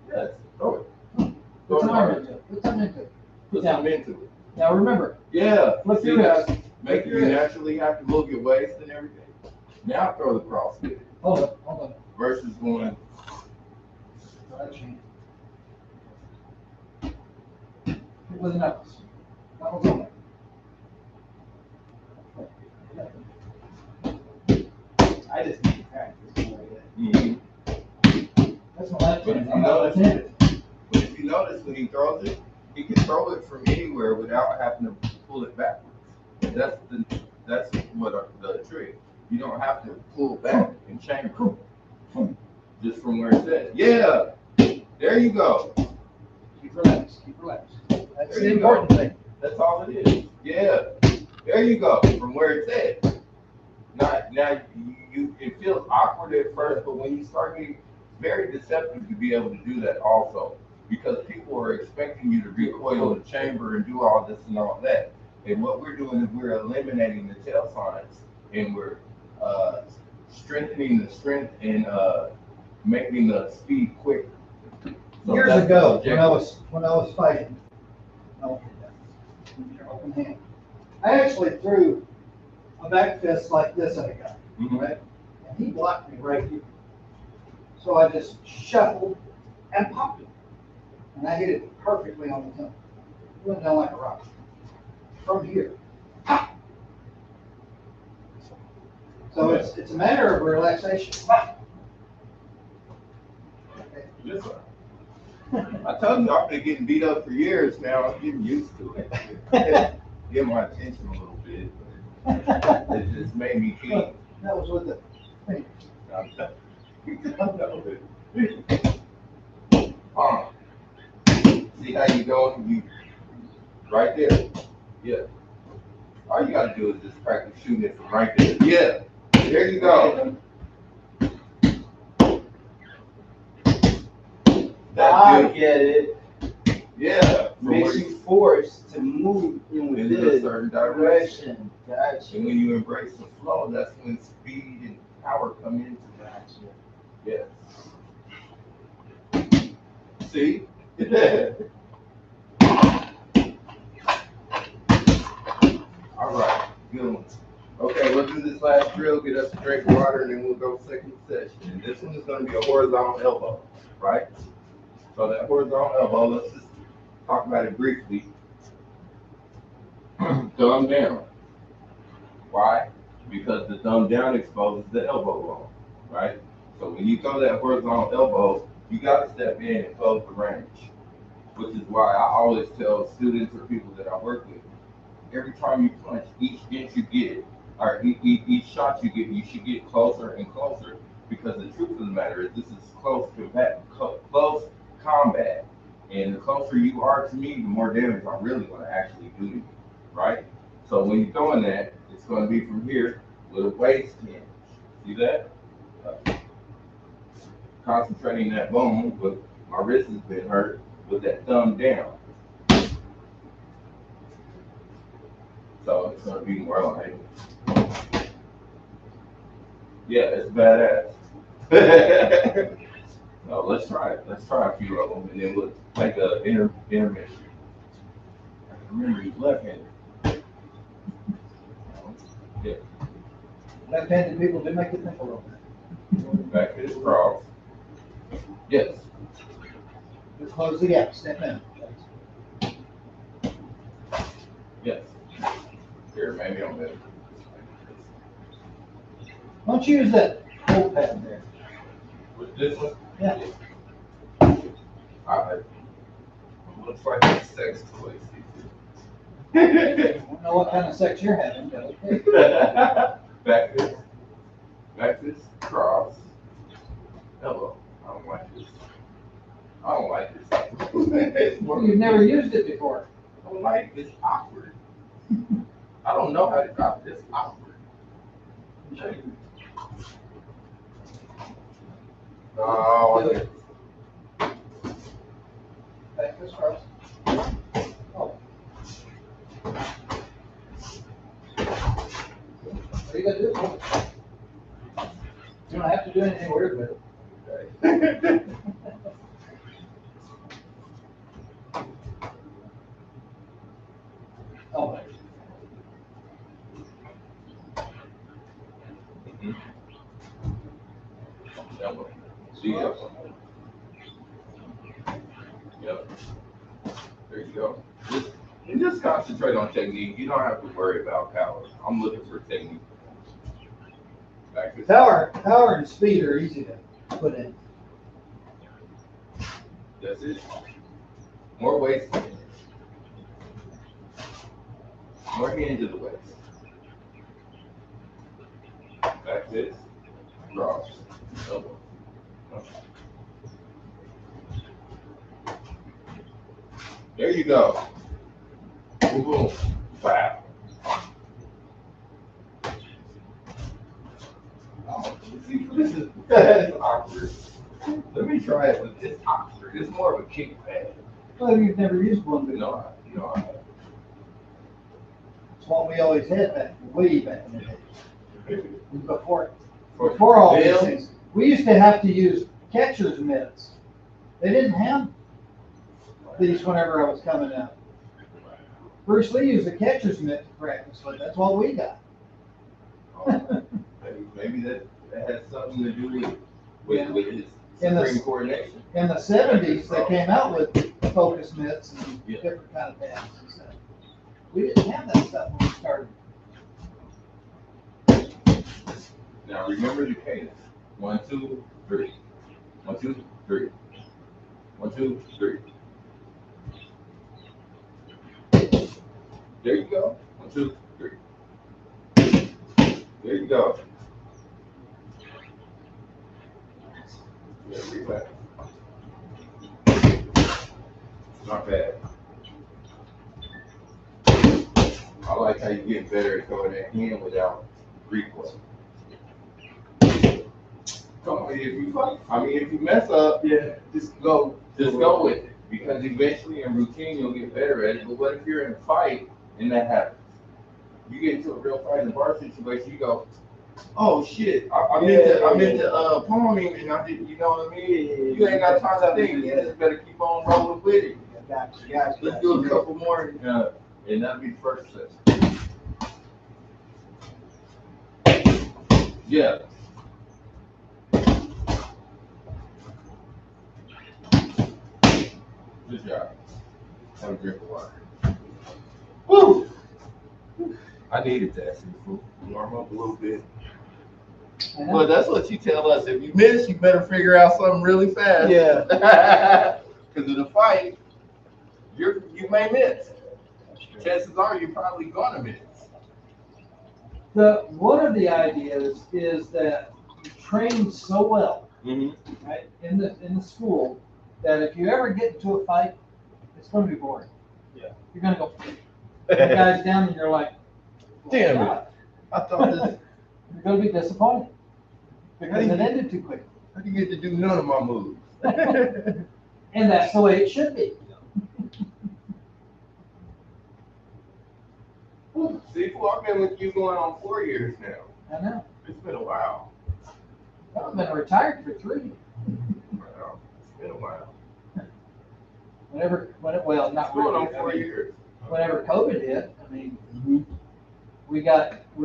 Yes. Throw it. Put Throw some it arm hard. into it. Put something into it. Put something into it. Now remember, Yeah. flip See your that? wrist. Make you naturally have to move your waist and everything. Now throw the cross with it. Hold on. Versus going. Right hand. Hit with the knuckles. Knuckles on I just need to practice more of that. Mm-hmm. That's my left But hand. if I'm you not notice, left-handed. but if you notice when he throws it, he can throw it from anywhere without having to pull it backwards. That's what the trick. You don't have to pull back and chamber. Just from where it's at. Yeah. There you go. Keep relaxed. Keep relaxed. That's There the you important thing. That's all it is. Yeah. There you go. From where it's at. Now you it feels awkward at first, but when you start getting very deceptive to be able to do that also. Because people are expecting you to recoil the chamber and do all this and all that. And what we're doing is we're eliminating the tail signs and we're strengthening the strength and making the speed quicker. So Years that's ago, the when I was fighting, open hand, I actually threw a back fist like this at a guy, Mhm. right? And he blocked me right here. So I just shuffled and popped it. And I hit it perfectly on the temple. It went down like a rock. From here. Pop! So it's a matter of relaxation. Pop! Okay. Yes, sir. I told you I've been getting beat up for years now. I'm getting used to it. Get my attention a little bit. But it just made me keep. That was with the See how you go? You right there. Yeah. All you gotta do is just practice shooting it from right there. Yeah. There you go. That's I good. get it. Yeah. From Makes where you forced to move in in a this certain direction. direction. Gotcha. And when you embrace the flow, that's when speed and power come into that. Gotcha. Yes. See? All right, good one. Okay, we'll do this last drill, get us a drink of water, and then we'll go second session. And this one is going to be a horizontal elbow, right? So that horizontal elbow, let's just talk about it briefly. Thumb down. Why? Because the thumb down exposes the elbow bone, right? So when you throw that horizontal elbow, you got to step in and close the range, which is why I always tell students or people that I work with, every time you punch, each inch you get, or each shot you get, you should get closer and closer, because the truth of the matter is this is close combat, and the closer you are to me, the more damage I'm really going to actually do to you, right? So when you're throwing that, it's going to be from here with a waist hinge. See that? Concentrating that bone, but my wrist has been hurt with that thumb down. So it's gonna be more like, yeah, it's badass. No, let's try it. Let's try a few of them, and then we'll take a intermission. Remember, he's left-handed. Yeah, left-handed people do make you think a little bit. back to his cross. Yes. You close the gap, step in. Yes. Here, maybe I'm better. Why don't you use that old pad there? With this one? Yeah. Alright. Looks like a sex toy. I don't know what kind of sex you're having, but okay. Back this, cross, elbow. I don't like this. I don't like this. It's more- You've never used it before. I don't like this. Awkward. I don't know how to drop this. Awkward. Oh, Back this cross. Oh. What are you gonna do? You don't have to do anything weird with it. Oh, my. elbow. See ya. Yep. There you go. Just concentrate on technique. You don't have to worry about power. I'm looking for technique. Back to Power and speed are easy to put in. That's it. More waist. More hand to the waist. Back this. Cross. Elbow. There you go. Boom, boom. Wow. Oh, see, this is awkward. Let me try it with this awkward. It's more of a kick pad. Well, you've never used one You before. know, It's what we always had way back in the day. Before for all these Bill, things. We used to have to use catcher's mitts. They didn't have these whenever I was coming up. Bruce Lee used a catcher's mitt to practice with. That's what we got. Maybe that has something to do Yeah. with his In the- Supreme Court nation. In the 70s, they came out with focus mitts and Yeah. different kind of pads and stuff. We didn't have that stuff when we started. Now remember the cadence. 1, 2, 3. 1, 2, 3. 1, 2, 3. There you go. 1, 2, 3. There you go. Yeah, relax. Not bad. I like how you get better at throwing that hand without recoil. Come on, if you mess up, Yeah. just go with it. Because eventually in routine you'll get better at it. But what if you're in a fight and that happens? You get into a real fight in a bar situation, you go, oh shit, I meant to palm him and I didn't, you know what I mean? You ain't got time to think, you just better keep on rolling with it. Gotcha. Let's do a couple more and that'll be the first session. Yeah. Good job. Have a drink of water. Woo! I needed that, seafood. Warm up a little bit. Well, that's what you tell us. If you miss, you better figure out something really fast. Yeah. Because in a fight, you may miss. Chances are you're probably gonna miss. One of the ideas is that you train so well, Mm-hmm. right, in the school, that if you ever get into a fight, it's going to be boring. Yeah. You're going to go, the guy's down, and you're like, Damn "Wow." it. I thought this. You're going to be disappointed because it ended too quick. I didn't get to do none of my moves. And that's the way it should be. Seafood, I've been with you going on 4 years now. I know. It's been a while. I've been retired for 3. Wow. It's been a while. Well, not It's going on really. 4 years. Whenever COVID hit, I mean, we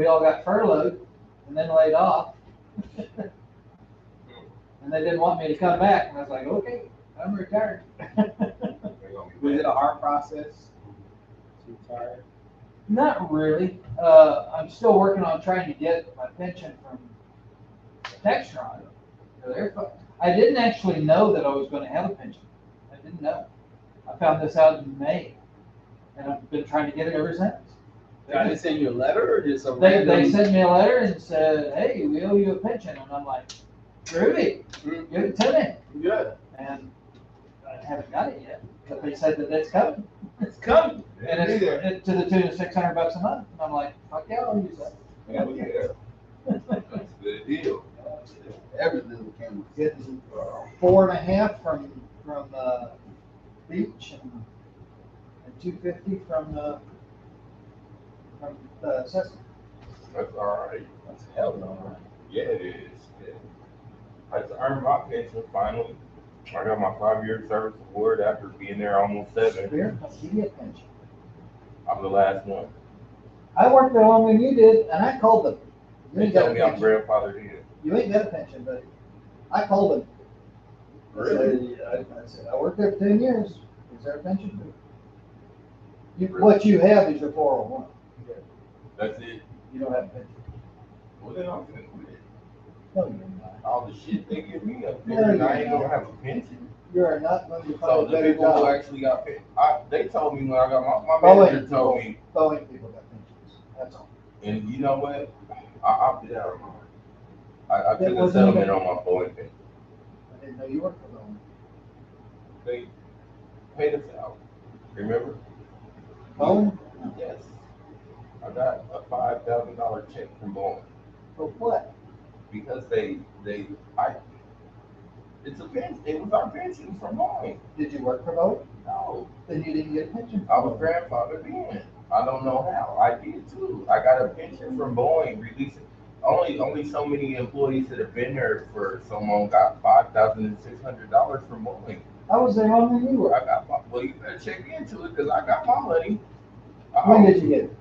all got furloughed and then laid off. And they didn't want me to come back, and I was like, okay, I'm retired. Was it a hard process to retire? Not really. I'm still working on trying to get my pension from Textron. I didn't actually know that I was going to have a pension. I didn't know. I found this out in May, and I've been trying to get it ever since. Did they send you a letter or just a They random? sent me a letter and said, hey, we owe you a pension. And I'm like, groovy, give it to me. Good. And I haven't got it yet, but they said that it's coming. It's coming. And it's to the tune of $600 a month. And I'm like, fuck yeah, I'll use that. Hell yeah. That's a good deal. Every little camera. Getting 4.5 from Beach and 250 from Cessna. That's all right. That's a hell of all right. Yeah, it is. Yeah. I just earned my pension finally. I got my 5-year service award after being there almost 7. Here, I'll give you a pension. I'm the last one. I worked there longer than you did, and I called them. You They ain't got told a me I'm pension. grandfathered in. You ain't got a pension, buddy. I called them. Really? I said, I worked there for 10 years. Is there a pension? What you have is your 401. That's it. You don't have a pension. Well, then I'm gonna quit. No, you're not. All the shit they give me up No, there, and you're I ain't gonna not. have a pension. You are not going to So find a the better people who job. actually got paid, they told me when I got my Boeing manager told me, Boeing people got pensions. That's all. and you know what? I opted out. I That took a wasn't settlement even- on my Boeing pay. I didn't know you worked for Boeing. They paid us out. Remember? Boeing? Yes. I got a $5,000 check from Boeing For what? because it's a pension. It was our pension from Boeing. Did you work for Boeing? No, Then you didn't get a pension. I was grandfathered in. I don't know how. I did too. I got a pension from Boeing releasing. Only so many employees that have been there for so long got $5,600 from Boeing. I was there longer than you were. I got my, well, you better check into it because I got my money. When did you get it?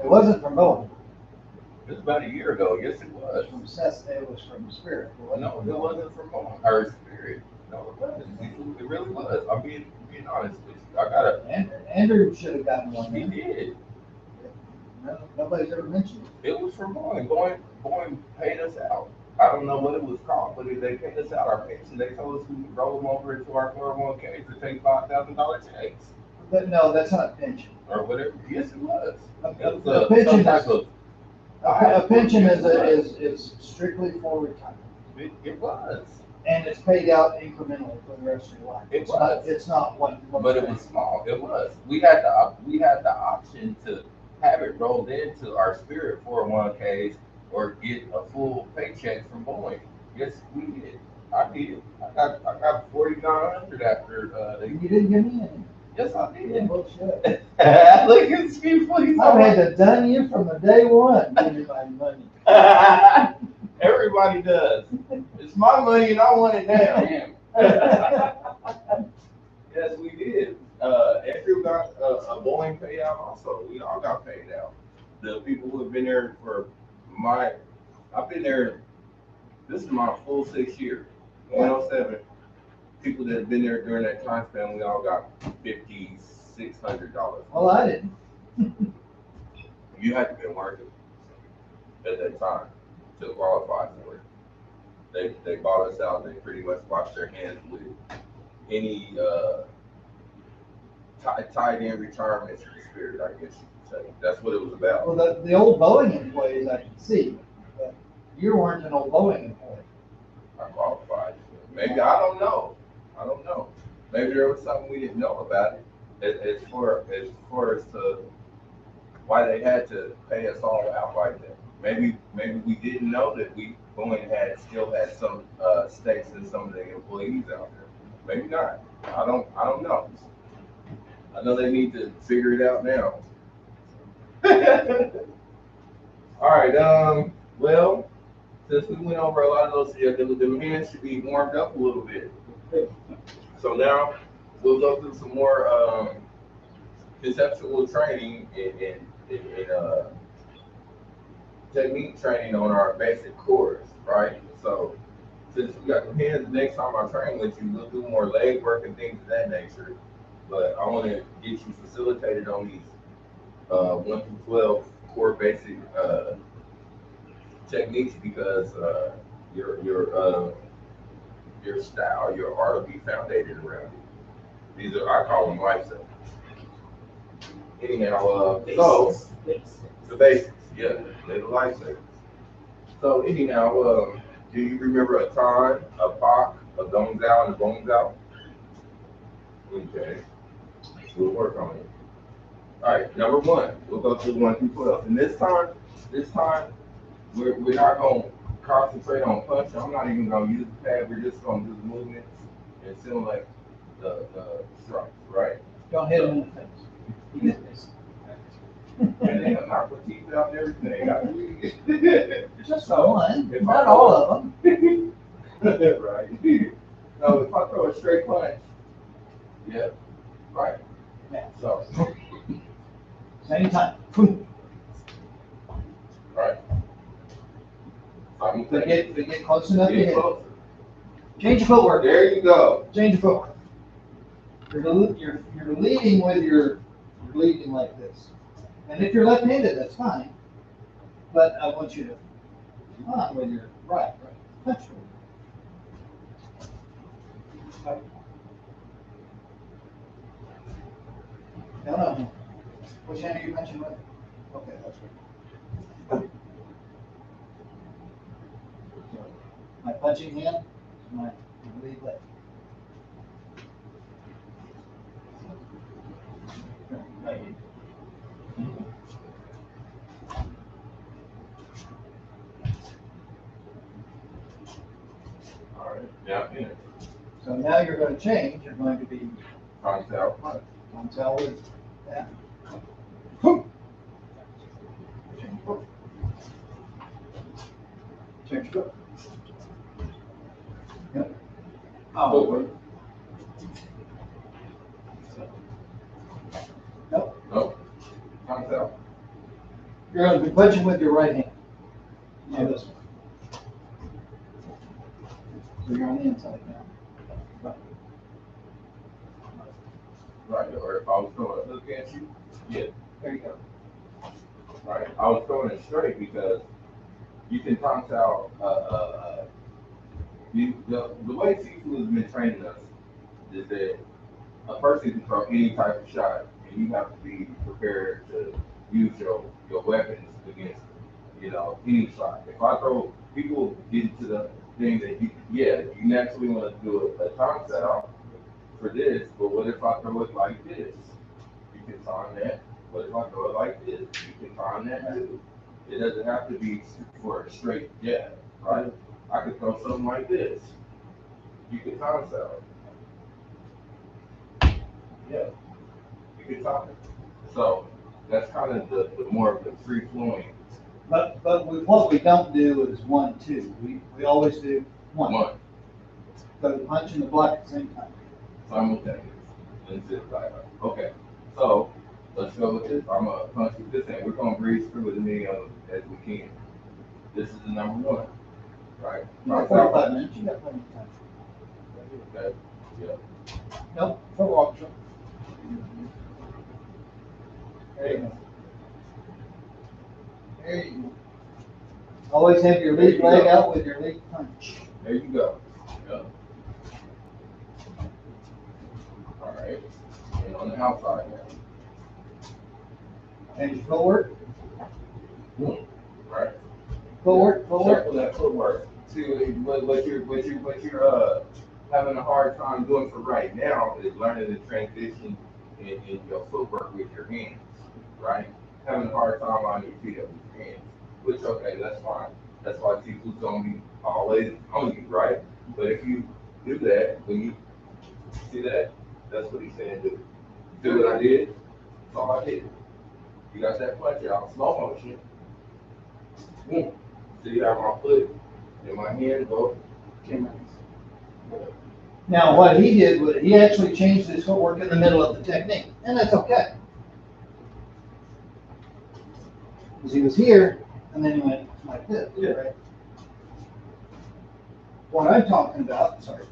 It wasn't from Bowen. It was about a year ago. Yes, it was. From Seth, it was from Spirit. No, it wasn't from her spirit. No, it wasn't. It really was. I'm being honest with you. I got it. Andrew should have gotten one. He Then. did. No, nobody's ever mentioned it. It was from Boeing. Boeing paid us out. I don't know what it was called, but they paid us out our pension. They told us we could roll them over into our 401ks to take $5,000 checks. But no, that's not pension. Or whatever. Yes, it was. A It was pension some is- type of. A pension is strictly for retirement, It was. and it's paid out incrementally for the rest of your life. It It's was. not, it's not one. But it was small. It was. We had the option to have it rolled into our Spirit 401ks or get a full paycheck from Boeing. Yes, we did. I did. I got 4,900 after they. You didn't give me any. Yes, I did. Bullshit. Look at you, please. I've had to done you from the day one, give you my money. Everybody does. It's my money and I want it now. Yes, we did. Andrew got a Boeing payout also. We all got paid out. The people who have been there for I've been there, this is my full 6 years, 107. People that have been there during that time span, we all got $5,600. Well, I didn't. You had to be working at that time to qualify for it. They bought us out. They pretty much washed their hands with any tied in retirement to the Spirit, I guess you could say. That's what it was about. Well, the old Boeing employees I can see, but you weren't an old Boeing employee. I qualified. Maybe I don't know. Maybe there was something we didn't know about it. As far as to why they had to pay us all out like that. Maybe we didn't know that Boeing still had some stakes in some of the employees out there. Maybe not. I don't know. I know they need to figure it out now. All right. Well, since we went over a lot of those, the hands should be warmed up a little bit. So now we'll go through some more conceptual training and technique training on our basic course, right? So since we got the hands, next time I train with you, we'll do more leg work and things of that nature. But I want to get you facilitated on these 1 through 12 core basic techniques because your style, your art will be founded around it. These are, I call them lifesavers. Anyhow, so the basics, yeah, they're the lifesavers. So anyhow, do you remember a time, a POC, a guns out, and a bones out? Okay, we'll work on it. All right, number 1, we'll go through 1 through 12. And this time, we're not gonna concentrate on punching. I'm not even gonna use the pad. We're just gonna do the movements and simulate the strikes, right? Don't hit him in the face. And then knock the teeth out and everything. Just one, If not I all of them. right. No, if I throw a straight punch, yeah, right. Yeah. So, Same time. right. If they get close enough to Get hit. closer. Change your footwork. There you go. Change your footwork. You're leading with you're leading like this. And if you're left-handed, that's fine. But I want you to come on with your right. Touch it. No. Which hand are you punching with? Okay, that's right. My punching hand is my lead leg. Right. All right. Yeah. So now you're going to change. You're going to be Punch out. Punch. on tail with that. Change foot. Yep. Oh, nope. Nope. Comes out. You're gonna be punching with your right hand. No, this one. So you're on the inside now. Right, or if I was throwing a hook at you, yeah, There you go. right. I was throwing it straight because you can bounce out, the way Seafood has been training us is that a person can throw any type of shot, and you have to be prepared to use your weapons against, any shot. If I throw, people get into the thing that you naturally want to do a bounce out for this, but what if I throw it like this? You can time that. What if I throw it like this? You can time that too. It doesn't have to be for a straight jab, right? I could throw something like this. You can time out. Yeah, you can time it. So that's kind of the more of the free flowing But what we don't do is 1, 2. We always do one. one So the punch and the block at the same time. simultaneous. Let's just like, okay, so let's go with this. I'm gonna punch with this hand. We're gonna breeze through as many of them as we can. This is the number one, right? You got 45 minutes. You got plenty of time. Okay, yeah. Nope. For walk. There you go. There you go. Always have your lead leg out with your lead punch. There you go. Yeah. All right. And on the outside now. And forward, Boom. Right. forward, forward. Circle that footwork. See what you're having a hard time doing for right now is learning the transition in your footwork with your hands. Right? Having a hard time on your feet up with your hands. Which okay, that's fine. That's why people's gonna be always on you, right? But if you do that, when you see that, that's what he's saying do. Do what I did, that's all I did. You got that punch out, slow motion. Boom. See how my foot and my hand both came out. Now, what he did was he actually changed his footwork in the middle of the technique, and that's okay. Because he was here, and then he went like this, Yeah. right? What I'm talking about, sorry.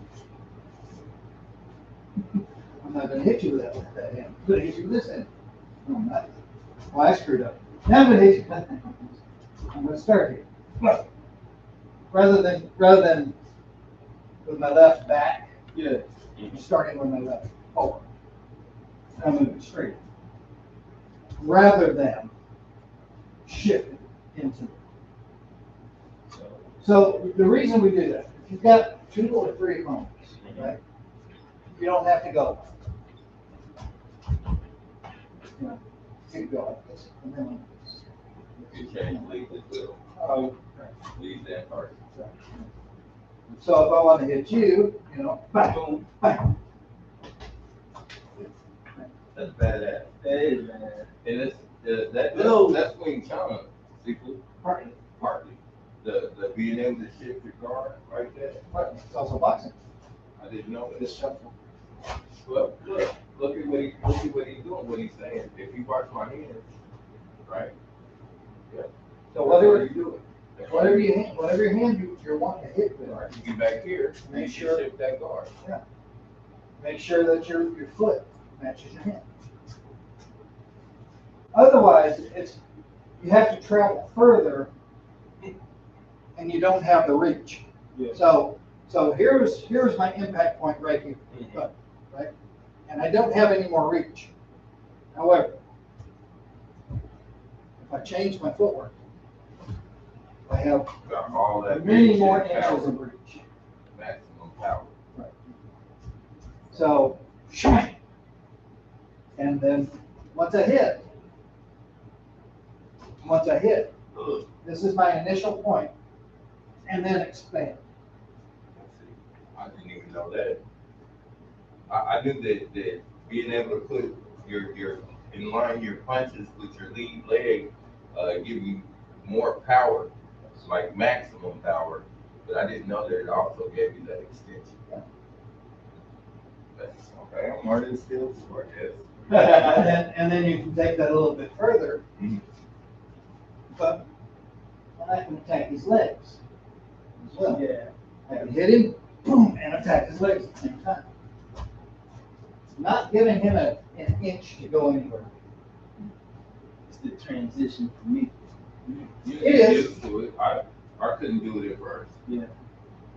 I'm not gonna hit you with that hand. I'm gonna hit you with this hand. No, I'm not. Well, I screwed up. Now I'm gonna hit you. I'm gonna start here. Look. Rather than with my left back, Yeah. I'm starting with my left forward. I'm moving straight. Rather than shifting into it. So the reason we do that, if you've got 2 or 3 opponents, right? You don't have to go. You know, you go like this, and then like this. You change lead as well. Oh, Lead that part. so if I want to hit you, bang, boom, bang. That's badass. That is, man. And that's Wing Chun, Seafood, Partly. partly. The being able to shift your guard like that. Partly. It's also boxing. I didn't know that. This shuffle. Well, look at what he's doing, what he's saying. If you watch my hands, right? Yeah. So Whatever you doing. whatever your hand you're wanting to hit with, Right, you get back here, Make make sure- sure shift that guard. make sure that your foot matches your hand. Otherwise, you have to travel further, and you don't have the reach. Yeah. So here's my impact point right here, right? And I don't have any more reach. However, if I change my footwork, I have Got all that. many reach more and inches power, of reach. maximum power. So, shine. And then once I hit, Ugh. this is my initial point, and then expand. I didn't even know that. I knew that being able to put your in line your punches with your lead leg give you more power, like maximum power. But I didn't know that it also gave you that extension. Okay, I'm learning skills for this. And then you can take that a little bit further, Mhm. but I can attack his legs as well. Yeah. I can hit him, boom, and attack his legs at the same time. Not giving him an inch to go anywhere. It's the transition for me. You It get is. used to it. I couldn't do it at first. Yeah.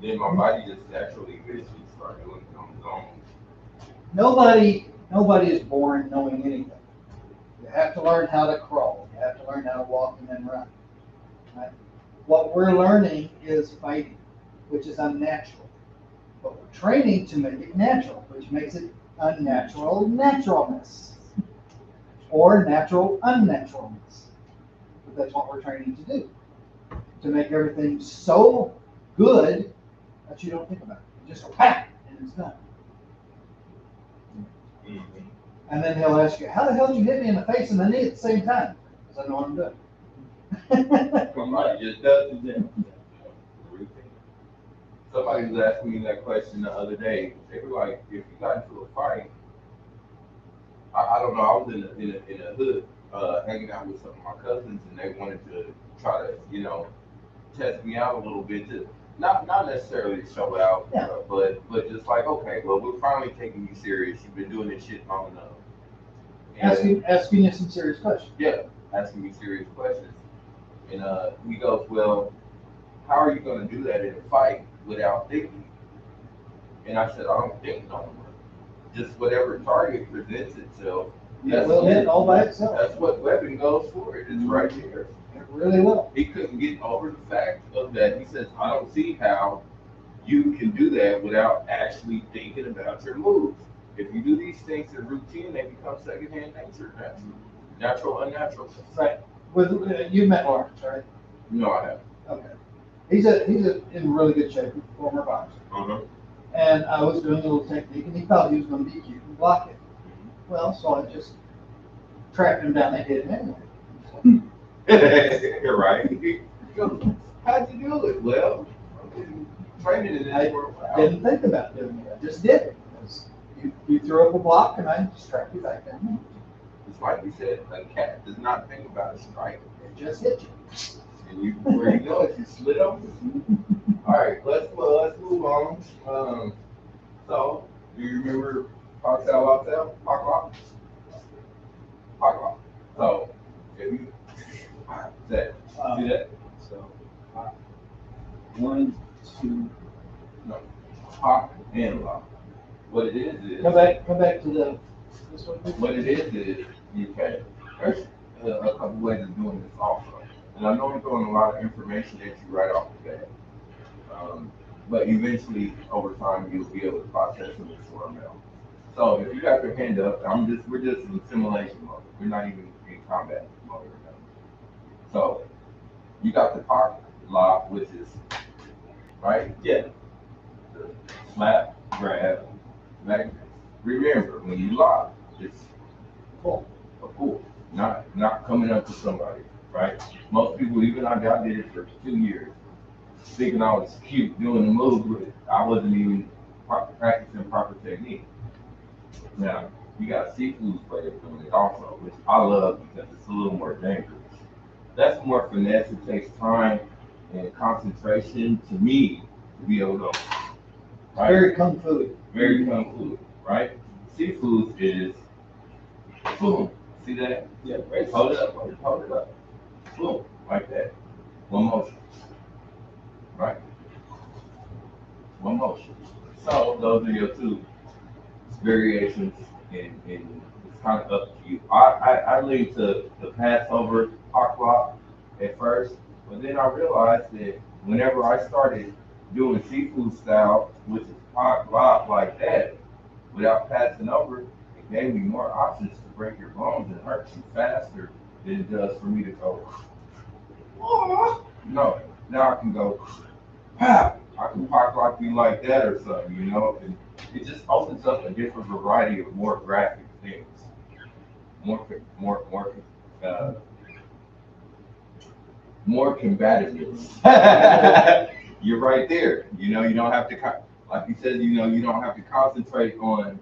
Then my body just naturally eventually started doing it on its own. Nobody is born knowing anything. You have to learn how to crawl. You have to learn how to walk and then run. Right? What we're learning is fighting, which is unnatural. But we're training to make it natural, which makes it unnatural naturalness. Or natural unnaturalness. But that's what we're training to do. To make everything so good that you don't think about it. You just go, bam, and it's done. Mhm. And then he'll ask you, how the hell did you hit me in the face and the knee at the same time? Because I know what I'm doing. My body just does it. Somebody was asking me that question the other day. They were like, if you got into a fight, I don't know, I was in a hood, hanging out with some of my cousins, and they wanted to try to, test me out a little bit to not necessarily to show out, Yeah. but just like, okay, well, we're finally taking you serious. You've been doing this shit long enough. And Asking you some serious questions. yeah, asking me serious questions. And he goes, well, how are you going to do that in a fight without thinking? And I said, I don't think no more. Just whatever target presents itself. It will hit all by itself. That's what weapon goes for. It is right here. It really will. He couldn't get over the fact of that. He says, I don't see how you can do that without actually thinking about your moves. If you do these things in routine, they become secondhand nature. Natural, unnatural. Right. You met Lawrence, right? No, I haven't. Okay. He's in really good shape, former boxer. Uh-huh. And I was doing a little technique, and he thought he was going to be cute and block it. Well, so I just tracked him down and hit him anyway. Right. He goes, how'd you do it? Well, I've been training in this for a while. Didn't think about doing it. I just did it. You threw up a block, and I just tracked you back down. It's like we said, a cat does not think about a strike. It just hit you. And you, before you know it, you slid over. All right, let's move on. So, do you remember Fox Out? Pop Lock. So, if you that, see that? So, 1, 2, No, Pop and Lock. What it is Come back to this one. what it is you can. There's a couple ways of doing this also. And I know I'm throwing a lot of information at you right off the bat. But eventually, over time, you'll be able to process it and sort them out. So if you got your hand up, we're just in simulation mode. We're not even in combat mode right now. So you got the pop lock, which is right. yeah. The slap, grab, magnet. Remember, when you lock, it's a pull, not coming up to somebody, right? Most people, even I did it for 2 years, thinking I was cute doing the move, but I wasn't even practicing proper technique. Now, you got seafood players doing it also, which I love because it's a little more dangerous. That's more finesse. It takes time and concentration to me to be able to, right? Very kung fu. Very kung fu, right? Seafood is boom. See that? Yeah, right. Hold it up. Boom, like that. One motion. Right? One motion. So those are your two variations, and it's kind of up to you. I lean to pass over hawk lock at first, but then I realized that whenever I started doing seafood style, which is hawk lock like that, without passing over, it gave me more options to break your bones and hurt you faster than it does for me to go, oh, no, now I can go, pow, I can park like you like that or something, and it just opens up a different variety of more graphic things, more combativeness. You're right there. You don't have to, like you said, you don't have to concentrate on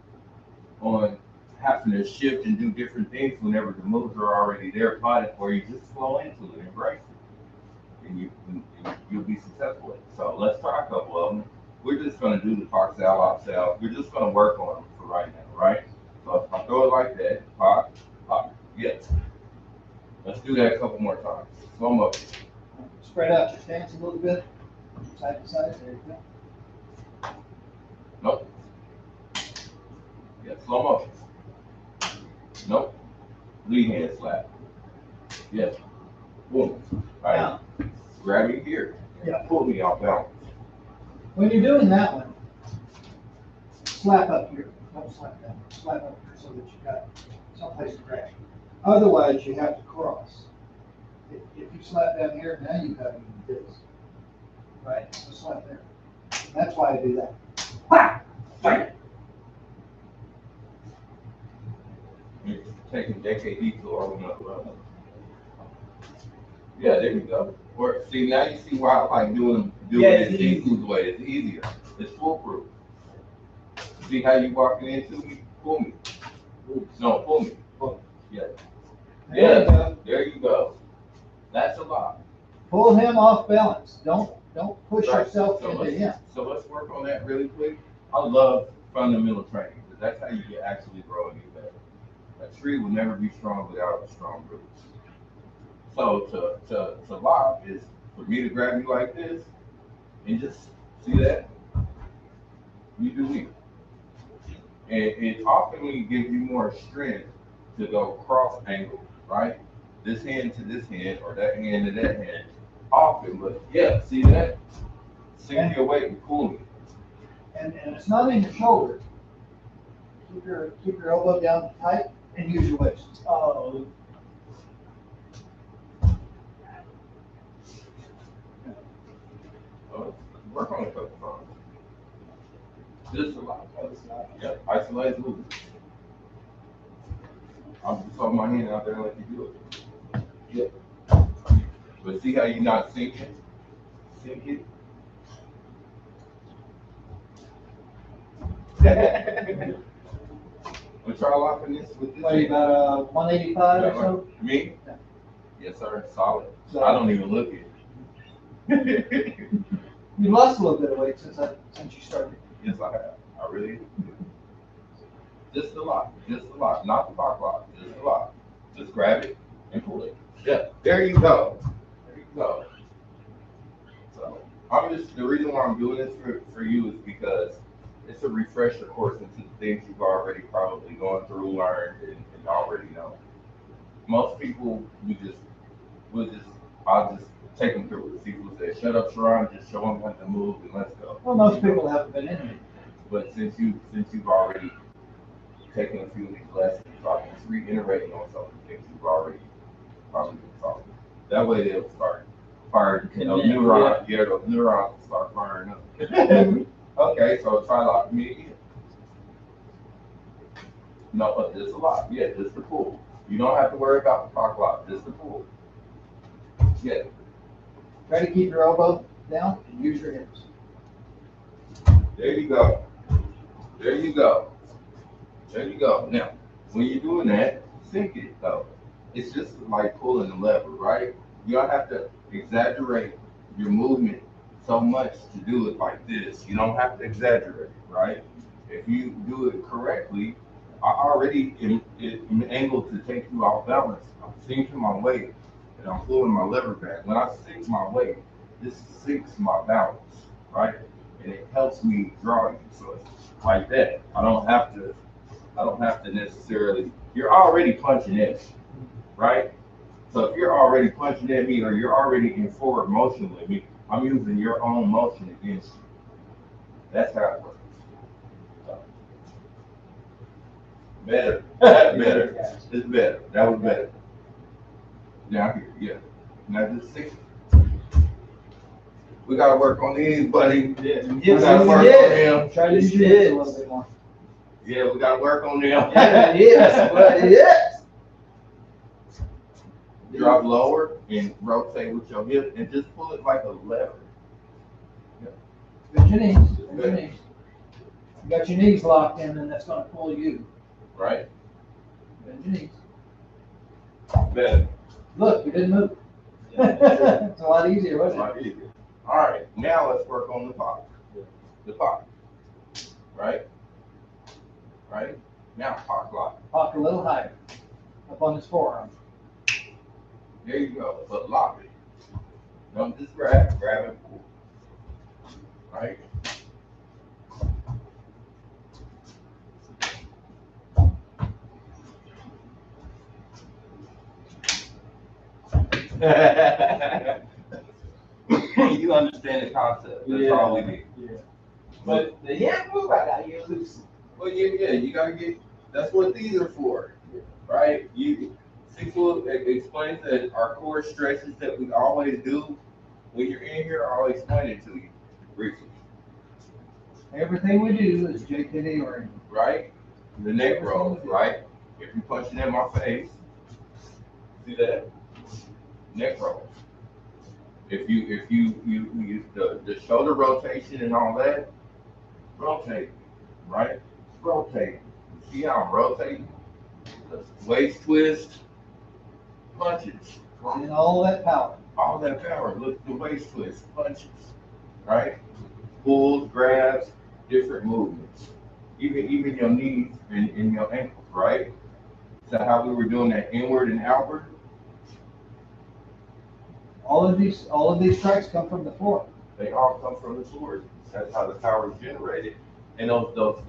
on having to shift and do different things whenever the moves are already there plotted for you. Just flow into it, embrace it, and you'll be successful at it. So let's try a couple of them. We're just gonna do the park sal, off sal. We're just gonna work on them for right now, right? So if I throw it like that, pop, pop, yes. Let's do that a couple more times. Slow motion. Spread out your stance a little bit, side to side, there you go. Nope. Yeah, slow motion. Nope. Lead hand slap. Yes. Boom. Right. Now, Grab me here. Yeah. Pull me off balance. when you're doing that one, slap up here, don't slap down, slap up here so that you got someplace to grab. Otherwise, you have to cross. If you slap down here, now you've got to do this. Right, so slap there. That's why I do that. Ha! Fight! You're taking JKD to all another level. Yeah, there you go. Or see, now you see why I like doing Yeah, it it's Seafood's way. It's easier. It's foolproof. See how you walking into me? Pull me. No, pull me. Pull me. Yeah. There you go. There you go. That's a lot. Pull him off balance. Don't push Right. yourself So into let's- him. So let's work on that really quick. I love fundamental training because that's how you get actually grow and get better. A tree will never be strong without a strong roots. So to lock is for me to grab you like this and just see that you do me. And it often gives you more strength to go cross angle, right? This hand to this hand or that hand to that hand. Often, but yeah, see that? Sink your weight and pull me. And it's not in your shoulder. Keep your elbow down tight and use your waist. Oh, Work on a couple times. Just a lot. Yep, isolate movement. I'm just throwing my hand out there and let you do it. Yep. But see how you're not sinking? Sink it. We'll try locking this with this. What, you about 185 or so? Me? Yeah. Yes, sir. Solid. I don't even look it. You lost a little bit of weight since you started. Yes, I have. I really do. Just a lot. Just a lot. Not the park lot. Just a lot. Just grab it and pull it. Yeah. There you go. There you go. So the reason why I'm doing this for you is because it's a refresher course into the things you've already probably gone through, learned, and already know. Most people, I'll just take them through it. People say, shut up, Sharon, just show them how to move and let's go. Well, most people haven't been in it. But since you've already taken a few of these lessons, I'm just reiterating on some of the things you've already probably been taught. That way they'll start firing, those neurons will start firing up. Okay, so try lock me again. No, just a lock. Yeah, just the pull. You don't have to worry about the park lock, just the pull. Yeah. Try to keep your elbow down and use your hips. There you go. There you go. There you go. Now, when you're doing that, sink it though. It's just like pulling the lever, right? You don't have to exaggerate your movement so much to do it like this. You don't have to exaggerate, right? If you do it correctly, I already am able to take you off balance. I'm sinking my weight and I'm pulling my lever back. When I sink my weight, this sinks my balance, right? And it helps me draw you. So it's like that. I don't have to necessarily, you're already punching at me, right? So if you're already punching at me or you're already in forward motion with me, I'm using your own motion against you. That's how it works. So, better. Better. It's better. That was better. Down here, yeah. Now just sink. We gotta work on these, buddy. yeah. We gotta work on them. Try to use your hips a little bit more. Yeah, we gotta work on them. Yeah, it is, but it is. Drop lower and rotate with your hip and just pull it like a lever. Bend your knees. Bend your knees. You got your knees locked in, and that's going to pull you. right? Bend your knees. Better. Look, you didn't move. It's a lot easier, It's wasn't not easy. All right, now let's work on the pop. The pop, right? Right? Now pop lock. it? Pop a little higher, up on his forearm. There you go, but lock it. Don't just grab and pull. Right? You understand the concept. That's all we need. Yeah. But the hand move, I gotta get loose. Well, yeah, you gotta get. That's what these are for, right? Sixel explains that our core stretches that we always do. When you're in here, I'll explain it to you briefly. Everything we do is JKD oriented. Right? The neck rolls, right? If you're punching in my face, see that? Neck rolls. If you the shoulder rotation and all that, rotate, right? Rotate. See how I'm rotating? The waist twist, punches. And all that power. All that power. Look at the waist twist, punches, right? Pulls, grabs, different movements. Even your knees and your ankles, right? So how we were doing that inward and outward. All of these strikes come from the floor. They all come from the sword. That's how the power is generated. And those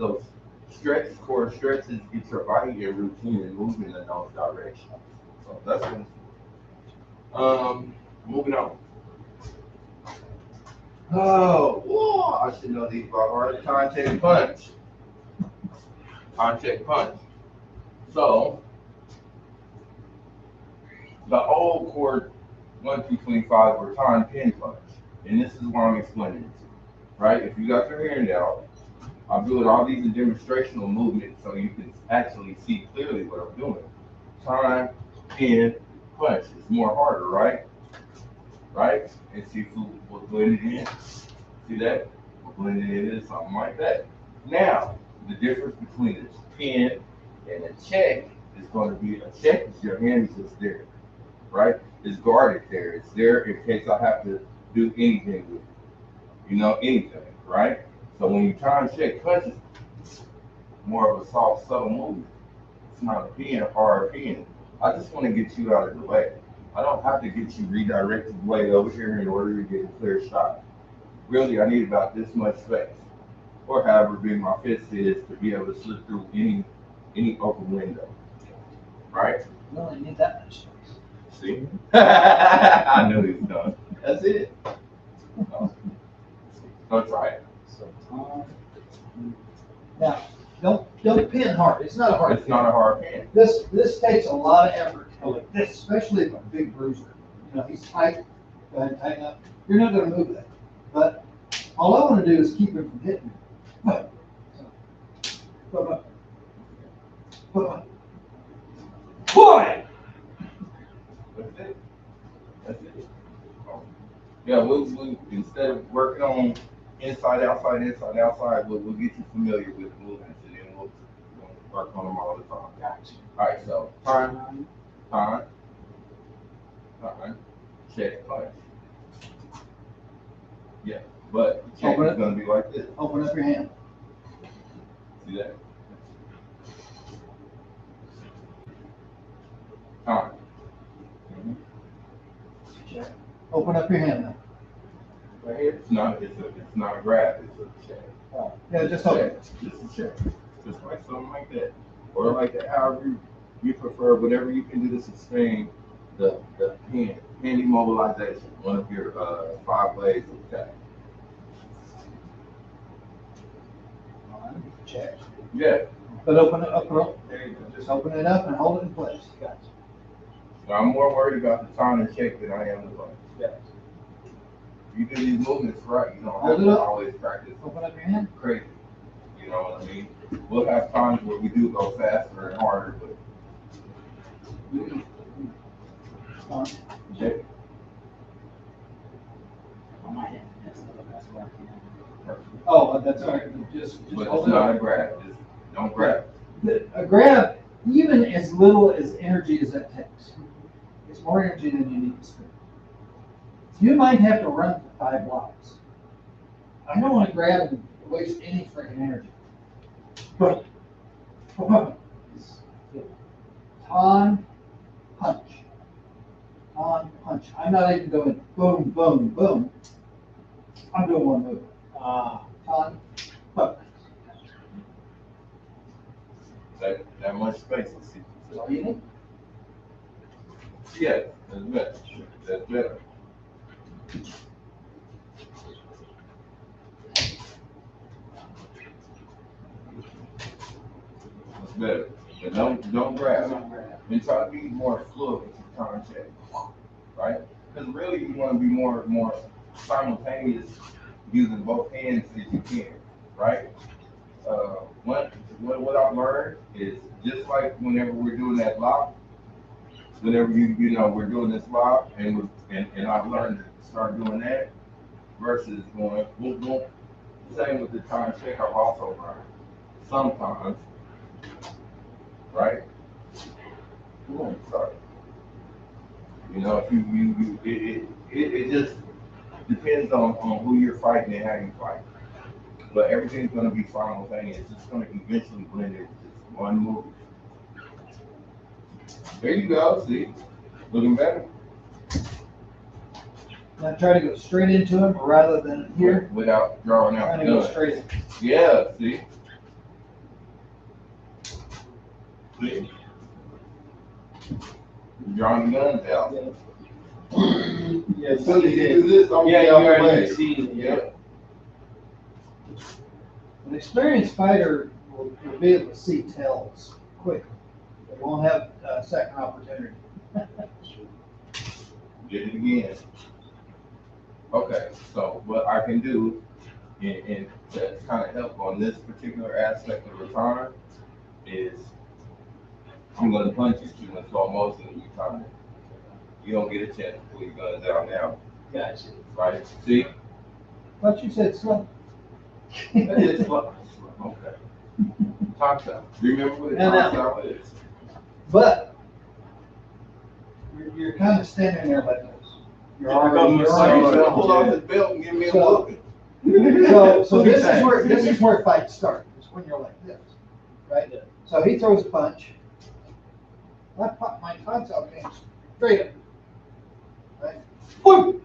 core stretches get your body in routine and movement in those directions. So that's what. Moving on. Oh, whoa, I should know these by heart. Contact punch. Contact punch. So the old core 1, 2, 25 were time pin punch. And this is what I'm explaining it to. Right? If you got your hand out, I'm doing all these demonstrational movements so you can actually see clearly what I'm doing. Time, pin, punch. It's more harder, right? Right? And see if we'll blend it in. See that? We'll blend it in, something like that. Now, the difference between a pin and a check is going to be a check is your hand is just there. Right? It's guarded there. It's there in case I have to do anything with it. You know, anything, right? So when you try and check punches, more of a soft, subtle movement. It's not a pin, a hard pin. I just want to get you out of the way. I don't have to get you redirected way over here in order to get a clear shot. Really, I need about this much space, or however big my fist is to be able to slip through any open window. Right? You only need that much space. See? I knew he was done. That's it. Don't try it. Now, don't pin hard. It's not a hard It's pin. not a hard pin. This takes a lot of effort to go like this, especially if a big bruiser. You know, he's tight. Go ahead and tighten up. You're not going to move that. But all I want to do is keep him from hitting me. Put him up. Put him up. Boy! That's it. That's it. Yeah, we instead of working on inside, outside, we'll get you familiar with the movements and then we'll work on them all the time. Gotcha. All right, so time, check, punch. Yeah, but the check is going to be like this. Open up your hand. See that? Time. Check. Open up your hand now. Right here, it's not a grab, it's a check. Yeah, just open it. Just a check. Just like something like that. Or like that, however you prefer, whatever you can do to sustain the hand immobilization, one of your 5 ways of attack. Check. Yeah. But open it up. There you go. Just open it up and hold it in place. Gotcha. Now, I'm more worried about the time and check than I am the punch. Yeah. You do these movements right, you don't have Hold it to up. always practice Open up your hand. crazy. You know what I mean? We'll have times where we do go faster and harder, but check. On my hand. That's where I can. Oh, that's all right. Just But hold it's it not a up. grab. Just don't grab. A grab, even as little as energy as that takes, it's more energy than you need to spend. You might have to run for 5 blocks. I don't want to grab and waste any freaking energy. But, ton punch. On punch. I'm not even going boom, boom, boom. I'm doing one move. On hook. That much space. That's all you need. Yeah, that's better. That's better. That's better. But don't grab. And try to be more fluid with your contact, right? Because really you want to be more simultaneous using both hands as you can, right? What I've learned is just like whenever we're doing that lock, whenever we're doing this lock, and I've learned to start doing that versus going boom boom. Same with the time check. I've also learned sometimes, right? Boom, sorry. If it just depends on who you're fighting and how you fight. But everything's going to be simultaneous. It's going to eventually blend into just one move. There you go. See, looking better. Now try to go straight into him rather than here. Without drawing out Trying the to go gun. straight in. Yeah. See. See. Drawing the guns out. Yeah, As soon as you do this, I'm yeah, you out the already way. see it. Yeah. An experienced fighter will be able to see tells quickly. They won't have a second opportunity. Get it again. Okay, so what I can do and to kind of help on this particular aspect of the time is I'm going to punch at you in slow motion and you time it. You don't get a chance to pull your guns out now, Gotcha. right? See? But you said slow. It's slow. Okay. Top out. Remember what a No, top no. out is. But you're kind of standing there like this. You're Yeah, already, you're So already you pull off the belt and give me a So- whooping. So this is where fights start. Is when you're like this, right? So he throws a punch. My punch out came straight up, right? Boom.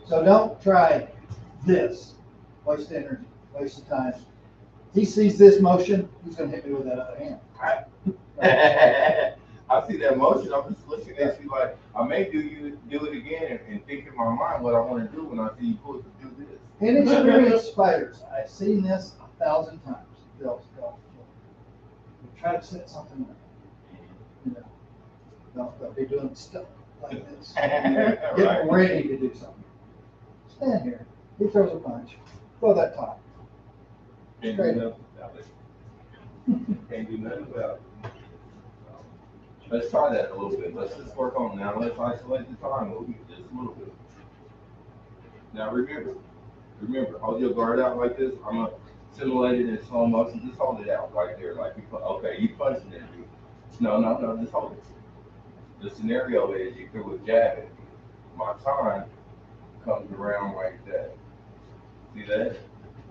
So don't try this. Waste energy. Waste of time. He sees this motion. He's going to hit me with that other hand. I see that motion. I'm just looking at you like I may do it again and think in my mind what I want to do when I see you pull to do this. Inexperienced fighters, I've seen this 1,000 times. They'll try to set something up. You know, they'll be doing stuff like this. Getting ready to do something. Stand here. He throws a punch. Throw that top. Can't do nothing about it. Can't do nothing about it. Let's try that a little bit. Let's just work on now. Let's isolate the time movement just a little bit. Now remember, hold your guard out like this. I'm gonna simulate it in slow motion. Just hold it out right there, like you punching it. No, just hold it. The scenario is you threw a jab at me. My time comes around like that. See that?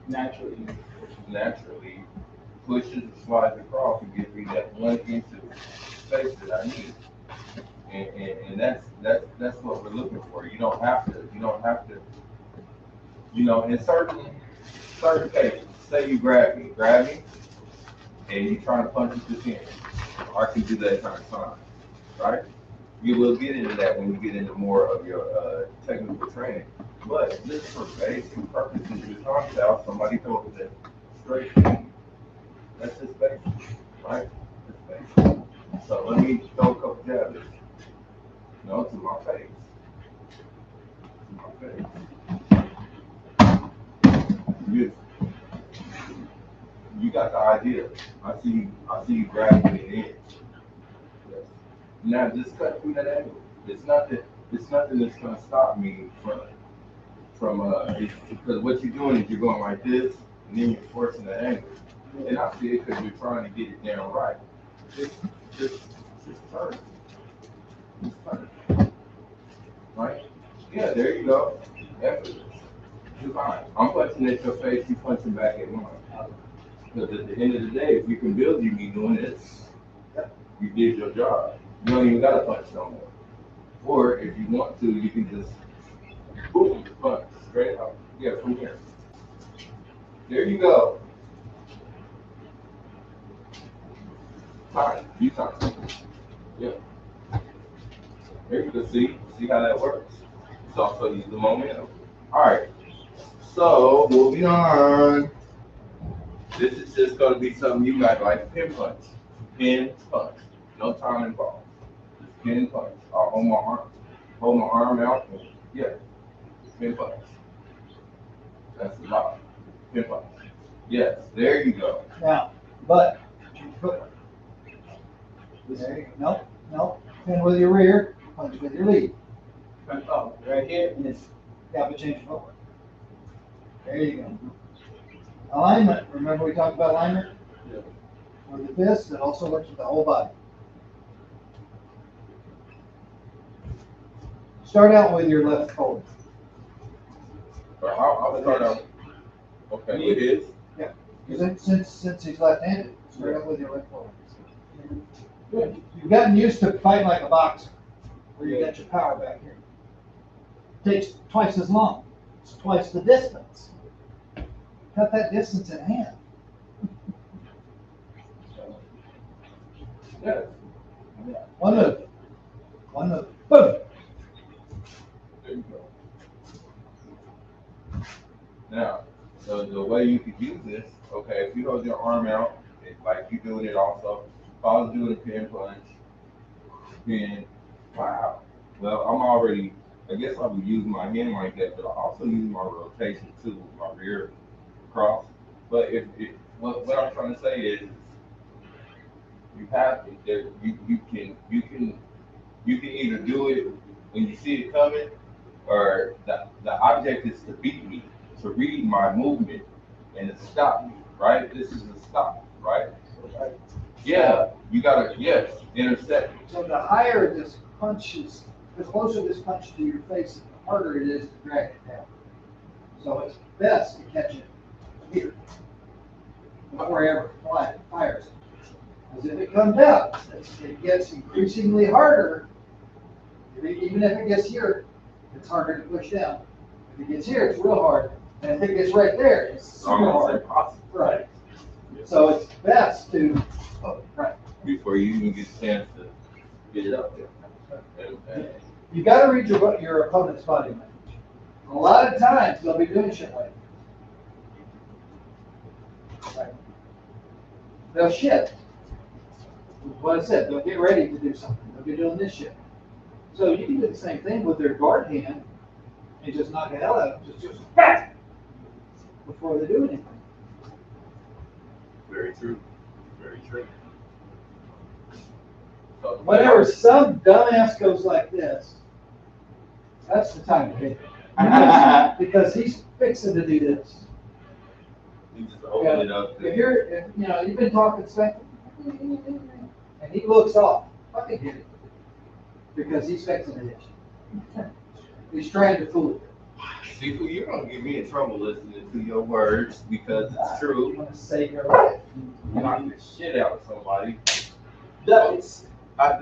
Naturally pushes, slides across, and gives me that 1 inch of space that I need. And that's what we're looking for. You don't have to, in certain cases, say you grab me, and you're trying to punch at the chin. I can do that kind of time, right? You will get into that when you get into more of your technical training. But just for basic purposes, you're talking about somebody throws that straight to you. That's just basic, right? That's basic. So let me throw a couple jabs. No, to my face. To my face. Good. You got the idea. I see you grabbing it in. Yes. Now just cut through that angle. It's nothing that's gonna stop me from because what you're doing is you're going like this and then you're forcing that angle. And I see it because you're trying to get it down right. Just, just turn it. Just turn it. Right? Yeah, there you go. Effortless. You're fine. I'm punching at your face, you punching back at mine. Because at the end of the day, if you can build, you be doing this. You did your job. You don't even gotta punch no more. Or if you want to, you can just boom, punch straight out. Yeah, from here. There you go. Time. You time. Yeah. There you go. See how that works. It's also use the momentum. All right. So moving on. This is just gonna be something you guys like pin punch. Pin punch. No time involved. Just pin punch. I'll hold my arm out. And, yeah. Pin punch. That's the lot. Pin punch. Yes. There you go. Now, but, you put, there you go. No, pin with your rear, punch with your lead. Oh, right here. And it's got to change forward. There you go. Alignment, remember we talked about alignment? Yeah. With the fist, it also works with the whole body. Start out with your left forward. I'll start out. Okay, it is. Since he's left-handed, start out with your left forward. Good. You've gotten used to fighting like a boxer, where you got your power back here. Takes twice as long. It's twice the distance. Cut that distance in half. Yeah. One move. One move. Boom. There you go. Now, the way you could use this, okay, if you hold your arm out, it's like you doing it also. If I was doing a pin punch, then wow. Well, I guess I would use my hand like that, but I also use my rotation too, with my rear cross. But what I'm trying to say is, you have to, you can either do it when you see it coming, or the object is to beat me, to read my movement, and to stop me, right? This is a stop, right? Yeah, you gotta, yes, intercept. So the higher this punch is, the closer this punch to your face, the harder it is to drag it down. So it's best to catch it here, not wherever it fires. Because if it comes out, it gets increasingly harder. Even if it gets here, it's harder to push down. If it gets here, it's real hard. And if it gets right there, it's super Almost hard. impossible. Right. So it's best to, right. Before you even get a chance to get it up there. And You gotta read your opponent's body language. A lot of times, they'll be doing shit like that. Right. They'll shift. What I said, they'll get ready to do something. They'll be doing this shit. So you can do the same thing with their guard hand and just knock the hell out of them. Just back before they do anything. very true. Very true. So, Whenever some dumbass goes like this, that's the time to hit him. Because he's fixing to do this. you just open it up. If you've been talking smack, and he looks off, fucking hit him. Because he's fixing to hit you. He's trying to fool you. See, you're gonna get me in trouble listening to your words because it's You true. want to save your life. You knock the shit out of somebody.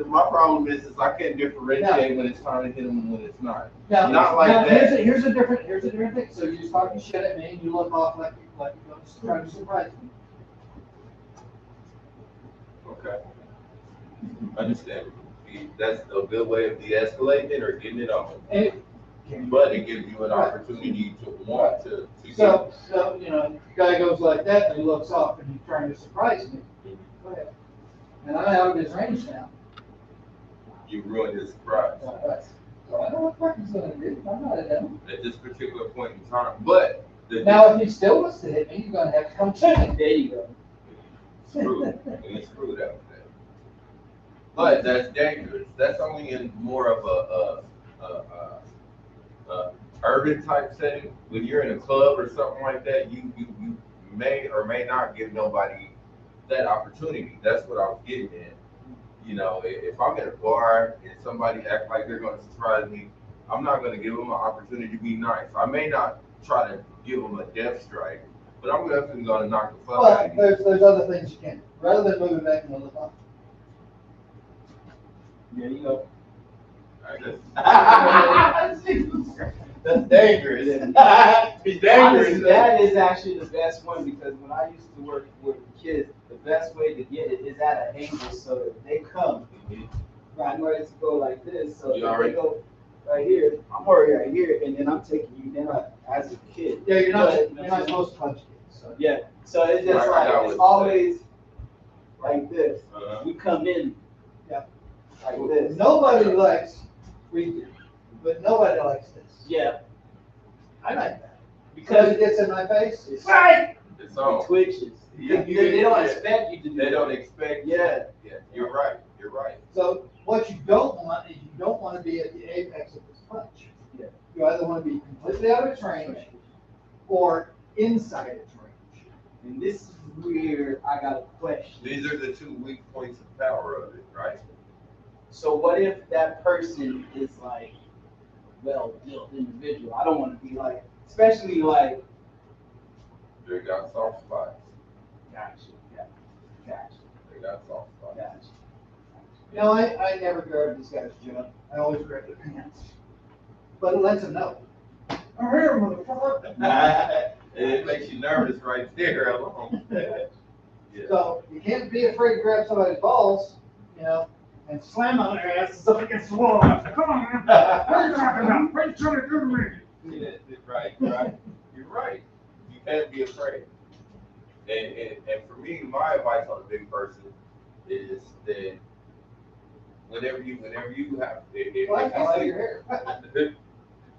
My problem is I can't differentiate when it's time to hit them and when it's not. Now, Not like now, that. Here's a different thing. So you're talking shit at me and you look off like you're trying to surprise me. Okay. Understand. That's a good way of de-escalating it or getting it on. But it gives you an opportunity to want to get So, guy goes like that and he looks off and he's trying to surprise me. Go ahead. And I'm out of his range now. you ruin his surprise So I know what fuck he's gonna do. I'm not at him. at this particular point in time. But Now, if he still wants to hit me, you're gonna have to come to me. There you go. screwed. And it's screwed out there. But that's dangerous. That's only in more of a urban type setting. When you're in a club or something like that, you may or may not give nobody that opportunity. That's what I was getting at. You know, if I'm at a bar and somebody act like they're going to surprise me, I'm not going to give them an opportunity to be nice. I may not try to give them a death strike, but I'm definitely going to knock the fuck out Well, of you. there's other things you can do. Rather than moving back into the phone. There you go. I just, That's dangerous. It's Honestly, dangerous. that is actually the best one because when I used to work with kids, the best way to get it is at an angle so that they come. I'm ready to go like this, so You if already- they go right here, I'm already right here, and then I'm taking you down as a kid. Yeah, you're not But- supposed to punch kids. So. Yeah, so it's just Right, I like, got it's what always like this. Uh-huh. We come in. Yeah. Like this. Nobody likes reading, but nobody likes this. Yeah, I like that. because Because it gets in my face. it's, Right. It's it on. twitches. Yeah, They don't yeah. expect you to do They don't that. expect. Yeah. Yeah, you're right. You're right. So what you don't want is you don't want to be at the apex of this punch. Yeah. You either want to be completely out of its range or inside its range. And this is where I got a question. These are the two weak points of power of it, right? So what if that person is like a well-built individual? I don't want to be like, especially like, They got soft spots. gotcha, gotcha, They got soft spots. gotcha. You know, I never grabbed this guy's junk. I always grabbed the pants. But it lets him know. I'm here, motherfucker. It makes you nervous right there alone. Yeah. So you can't be afraid to grab somebody's balls, you know, and slam on their asses up against the wall. Come on, man. What are you talking about? What are you trying to do to me? Yeah, right, right. You're right. You can't be afraid. And for me, my advice on a big person is that whenever you have Well, I like your if hair.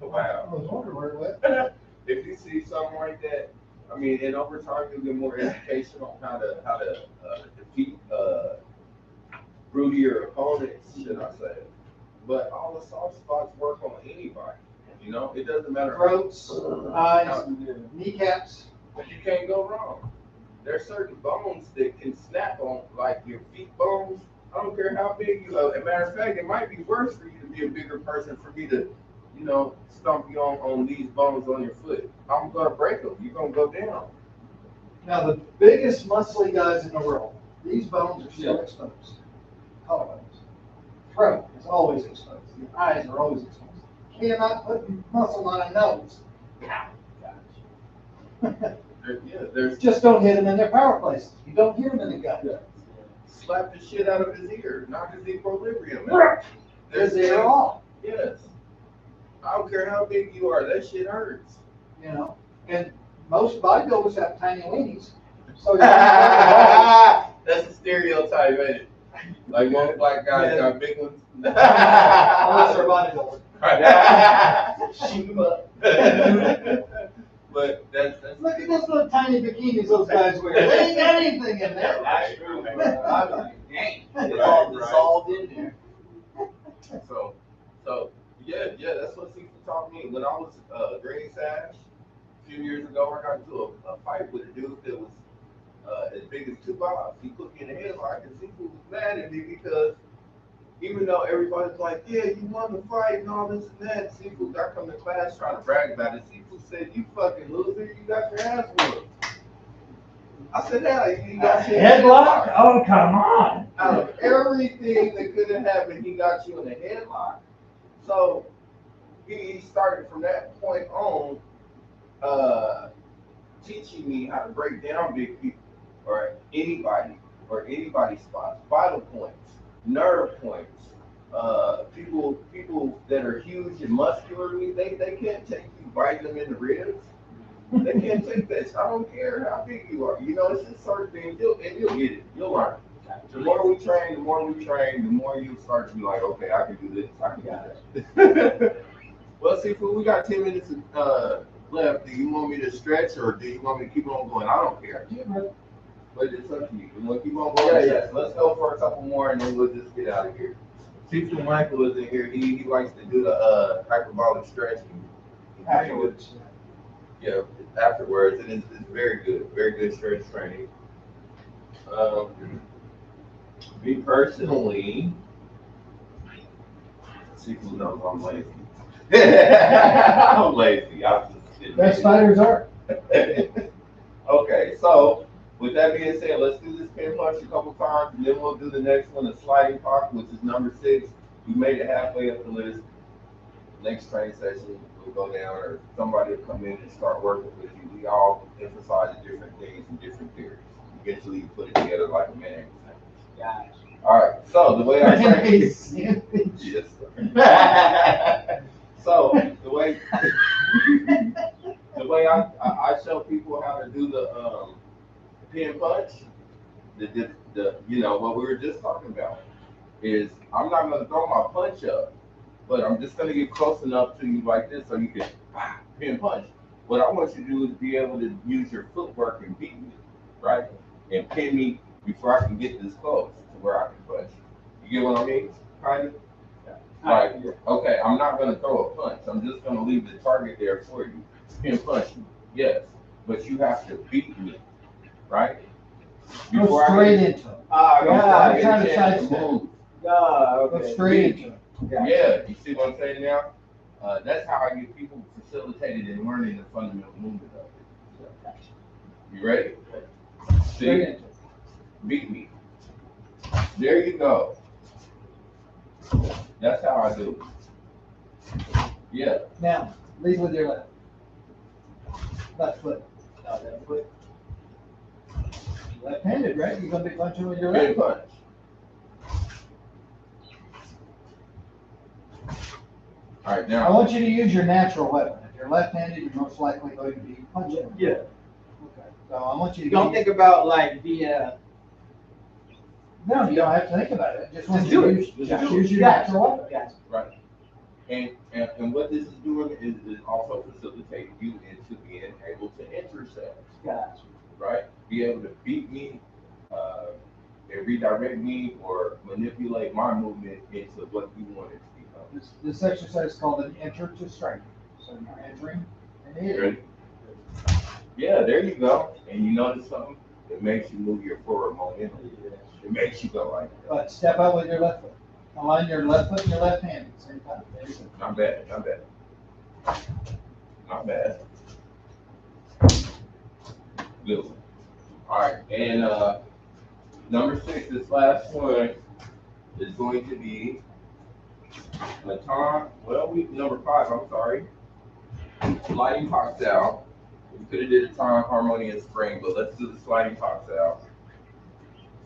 wow. I was wondering where it went. If you see something like that, I mean, and over time you'll get more education on how to defeat broodier opponents, should I say? But all the soft spots work on anybody. You know, it doesn't matter. Throats, eyes, kneecaps. But you can't go wrong. There are certain bones that can snap on, like your feet bones. I don't care how big you are. As a matter of fact, it might be worse for you to be a bigger person for me to, you know, stomp you on these bones on your foot. I'm gonna break them. You're gonna go down. Now, the biggest muscly guys in the world, these bones are still exposed. Collarbones. Throat is always exposed. Your eyes are always exposed. You cannot put muscle on a nose. There's Just don't hit them in their power places. You don't hear them in the gut. slap the shit out of his ear, knock his equilibrium. Because they're off, Yes. I don't care how big you are, that shit hurts. you know. And most bodybuilders have tiny weenies. So you're not That's a stereotype, ain't it? Like most black guys got big ones. unless they're bodybuilders. Shoot 'em up. But that's Look at those little tiny bikinis those guys wear. They ain't got anything in there. That's true. Dang, it's all dissolved in there. So yeah, that's what Seafood taught me. When I was Green Sash a few years ago, I got into a fight with a dude that was as big as 2 bobs. He put me in the headlock, and Seafood was mad at me because even though everybody's like, yeah, you won the fight and all this and that, Seafood got come to class trying to brag about it. Seafood said, you fucking loser, you got your ass whooped. I said, yeah, you got your Headlock? Oh, come on. Out of everything that could have happened, he got you in a headlock. So he started from that point on teaching me how to break down big people or anybody's spots, vital points, nerve points. People that are huge and muscularly, they can't take you biting them in the ribs. They can't take that. I don't care how big you are. You know, it's just certain things, you'll get it. You'll learn. The more we train, the more you start to be like, okay, I can do this, I can do that. Well, Seafood, we got 10 minutes left. Do you want me to stretch or do you want me to keep on going? I don't care. But it's up to you. You want to keep on going? Yeah. Let's go for a couple more and then we'll just get out of here. Seafood Michael is in here. He likes to do the hyperbolic stretching. Afterwards. Yeah, afterwards, and it's very good strength training. Um, Me personally, see who knows I'm lazy. I'm lazy. I'm just Best fighters are. Okay, so with that being said, let's do this pin punch a couple times, and then we'll do the next one, a sliding park, which is number 6. We made it halfway up the list. Next training session, we'll go down, or somebody will come in and start working with you. We all emphasize different things in different theories. Eventually, you put it together like a man. Guys. All right. So the way I train, yes. Sir. So the way I show people how to do the pin punch, the you know what we were just talking about is I'm not gonna throw my punch up, but I'm just gonna get close enough to you like this so you can pin punch. What I want you to do is be able to use your footwork and beat me, right? And pin me before I can get this close to where I can punch. You get what I mean? Kind of? Right. Okay, I'm not gonna throw a punch. I'm just gonna leave the target there for you. Pin punch, yes. But you have to beat me, right? Go straight into him. Ah, Don't God. try to sidestep. Move. God, Go okay. straight into him. Yeah, you see what I'm saying now? That's how I get people facilitated in learning the fundamental movement of it. You ready? Straight See? into him. Beat me. There you go. That's how I do it. Yeah. Now, lead with your left. Left foot. Not that foot. Left-handed, right? You're gonna be punching with your Pin left. punch. All right, I now. want you to use your natural weapon. If you're left-handed, you're most likely going to be punching. Yeah. Okay. So I want you to Don't think about like No, you don't have to think about it. Just want Just you do to it. use, Just do use it. your Guys. natural weapon. Guys. Right. And what this is doing is also facilitating you into being able to intercept, Guys. right? Be able to beat me, and redirect me or manipulate my movement into what you want it to become. This exercise is called an enter to strike. So you're entering and hitting. Ready? Yeah, there you go. And you notice something? It makes you move your forward momentum. It makes you go like that. But step out with your left foot. Align your left foot and your left hand at the same time. There you go. Not bad, not bad. Not bad. Good one. All right, and number 6, this last one is going to be a time. Well, number 5. I'm sorry. Sliding pops out. We could have did a time, harmony, and spring, but let's do the sliding pops out.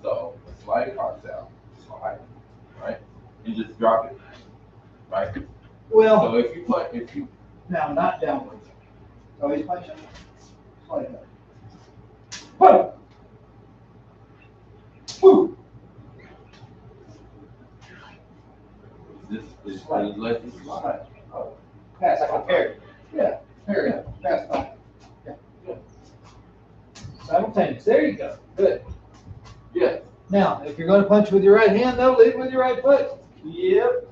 So sliding pops out. Slide, right? And just drop it, right? Well, So if you now not downwards. So he's punching. Slide that. Whoa! Woo! this is let you slide. Slide. Oh. Pass. Like a parry. Yeah. Parry. Pass by. Yeah. Simultaneous. There you go. Good. Yeah. Now, if you're going to punch with your right hand, though, lead with your right foot. Yep.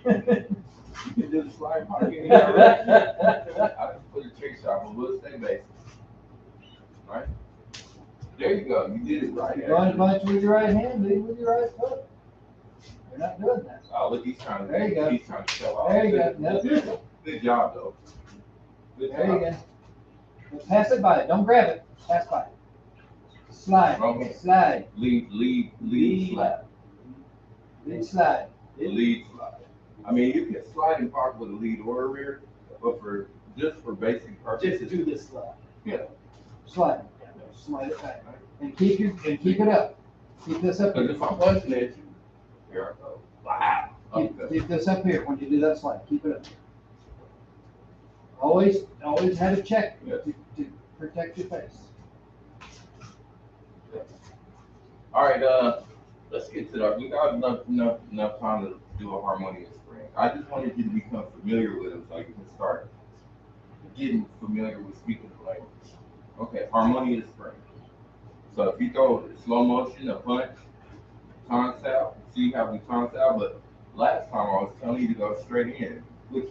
You can do the slide park any direction. I just put a trick shot, but we'll stay basic. Right? There you go. You did it right. You're going to actually. punch with your right hand, lead with your right foot. You're not doing that. Oh, look, he's trying to. There you go. He's trying to show off. There you go. Good, Yep. good job, though. Good There you job. go. Just pass it by. Don't grab it. Pass by. Slide. Okay. Slide. Lead slide. Lead slide. Lead slide. I mean, you can slide and park with a lead or a rear, but just for basic purposes. Just do this slide. Yeah. Slide. Slide it back. And keep it up. Keep this up Because here. if I'm punching at you, here I go. Wow. Keep this up here when you do that slide. Keep it up. Always have a check Yes. to protect your face. All right, let's get to that. We got enough time to do a harmonious spring. I just wanted you to become familiar with it so you can start getting familiar with speaking the language. Okay, harmonious spring. So if you throw slow motion, a punch, taunts out, see how we taunts out, but last time I was telling you to go straight in, which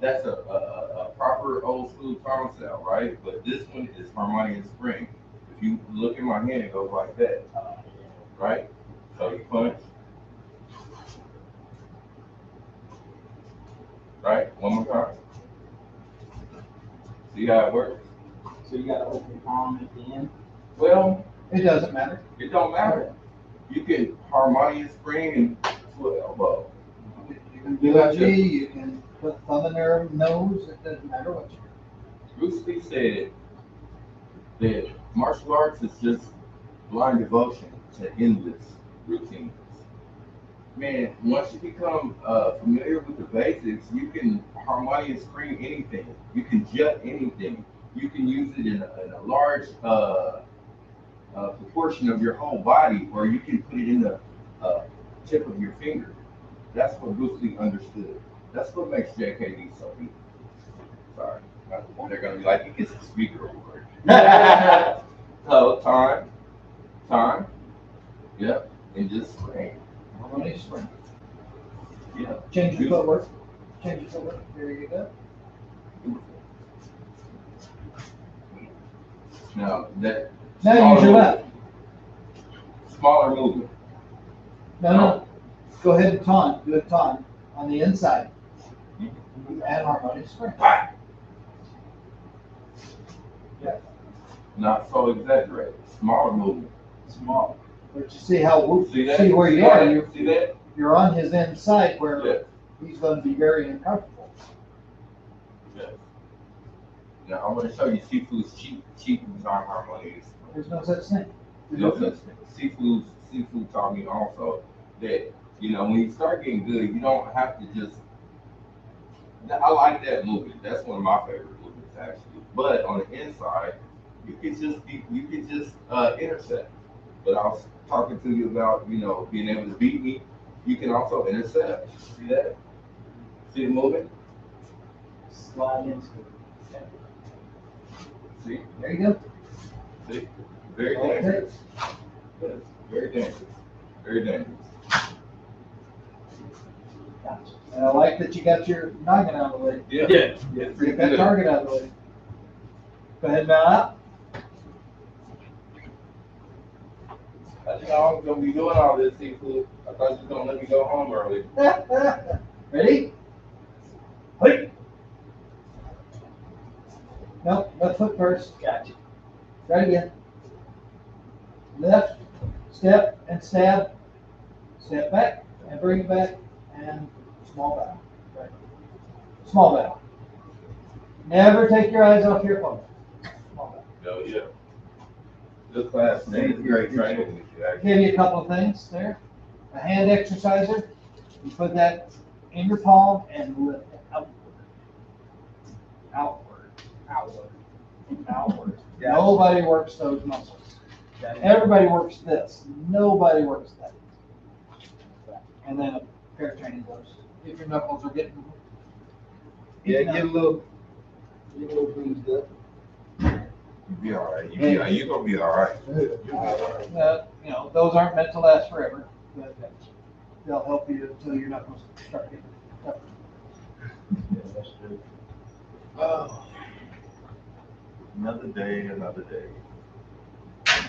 that's a proper proper old school tone sound, right? But this one is harmonious spring. If you look at my hand, it goes like that, right? So you punch, right? One more time. See how it works? So you gotta open your palm at the end. Well, It doesn't matter. it don't matter. You can harmonious spring and to an elbow. You can do a G, you can put thumb in their nose, it doesn't matter what you do. Bruce Lee said that martial arts is just blind devotion to endless routines. Man, once you become familiar with the basics, you can harmonious spring anything. You can jut anything. You can use it in a large proportion of your whole body, or you can put it in the tip of your finger. That's what Bruce Lee understood. That's what makes JKD so deep. Sorry. They're going to be like, he gets the speaker award. So, time, yep, and just spring. Harmony spring. Yeah. Change your footwork. Change your footwork. There you go. Now, that. Now use your left. Smaller movement. No. Go ahead and taunt. Do a taunt on the inside. And harmonic spring. Yeah. Not so exaggerated. Smaller movement. Small. But you see how See that? see where you are. See that? You're on his inside where Yeah. he's going to be very uncomfortable. Yes. Now I'm going to show you Sifu's cheap time harmonies. There's no such thing. No such thing. Sifu taught me also that, you know, when you start getting good, you don't have to just. I like that movement. That's one of my favorite movements actually. But on the inside, you can just intercept. But I was talking to you about, you know, being able to beat me. You can also intercept. See that? See the movement? Slide into it. See? There you go. See? Very dangerous. Yes, very dangerous. Very dangerous. Gotcha. And I like that you got your noggin out of the way. Yeah. Get that target out of the way. Go ahead and bow out. I didn't know I was gonna be doing all this, Seafood. I thought you were gonna let me go home early. Ready? Hey. Nope, left foot first. Gotcha. Try it again. Left, step and stab. Step back and bring it back and small bow. Right. Small bow. Never take your eyes off your opponent. Small bow. Oh, yeah. Good class, man. Great training with you, actually. Give you a couple of things there. A hand exerciser. You put that in your palm and lift it outward. Outward. Outward. Outward. Yeah. Nobody works those muscles. Everybody works this. Nobody works that. And then a pair of training gloves. If your knuckles are getting. Yeah, get a little bruised up. You'll be all right. You're gonna be all right. You know, those aren't meant to last forever, but they'll help you until your knuckles start getting tougher. Yeah, that's true. Oh. Another day, another day.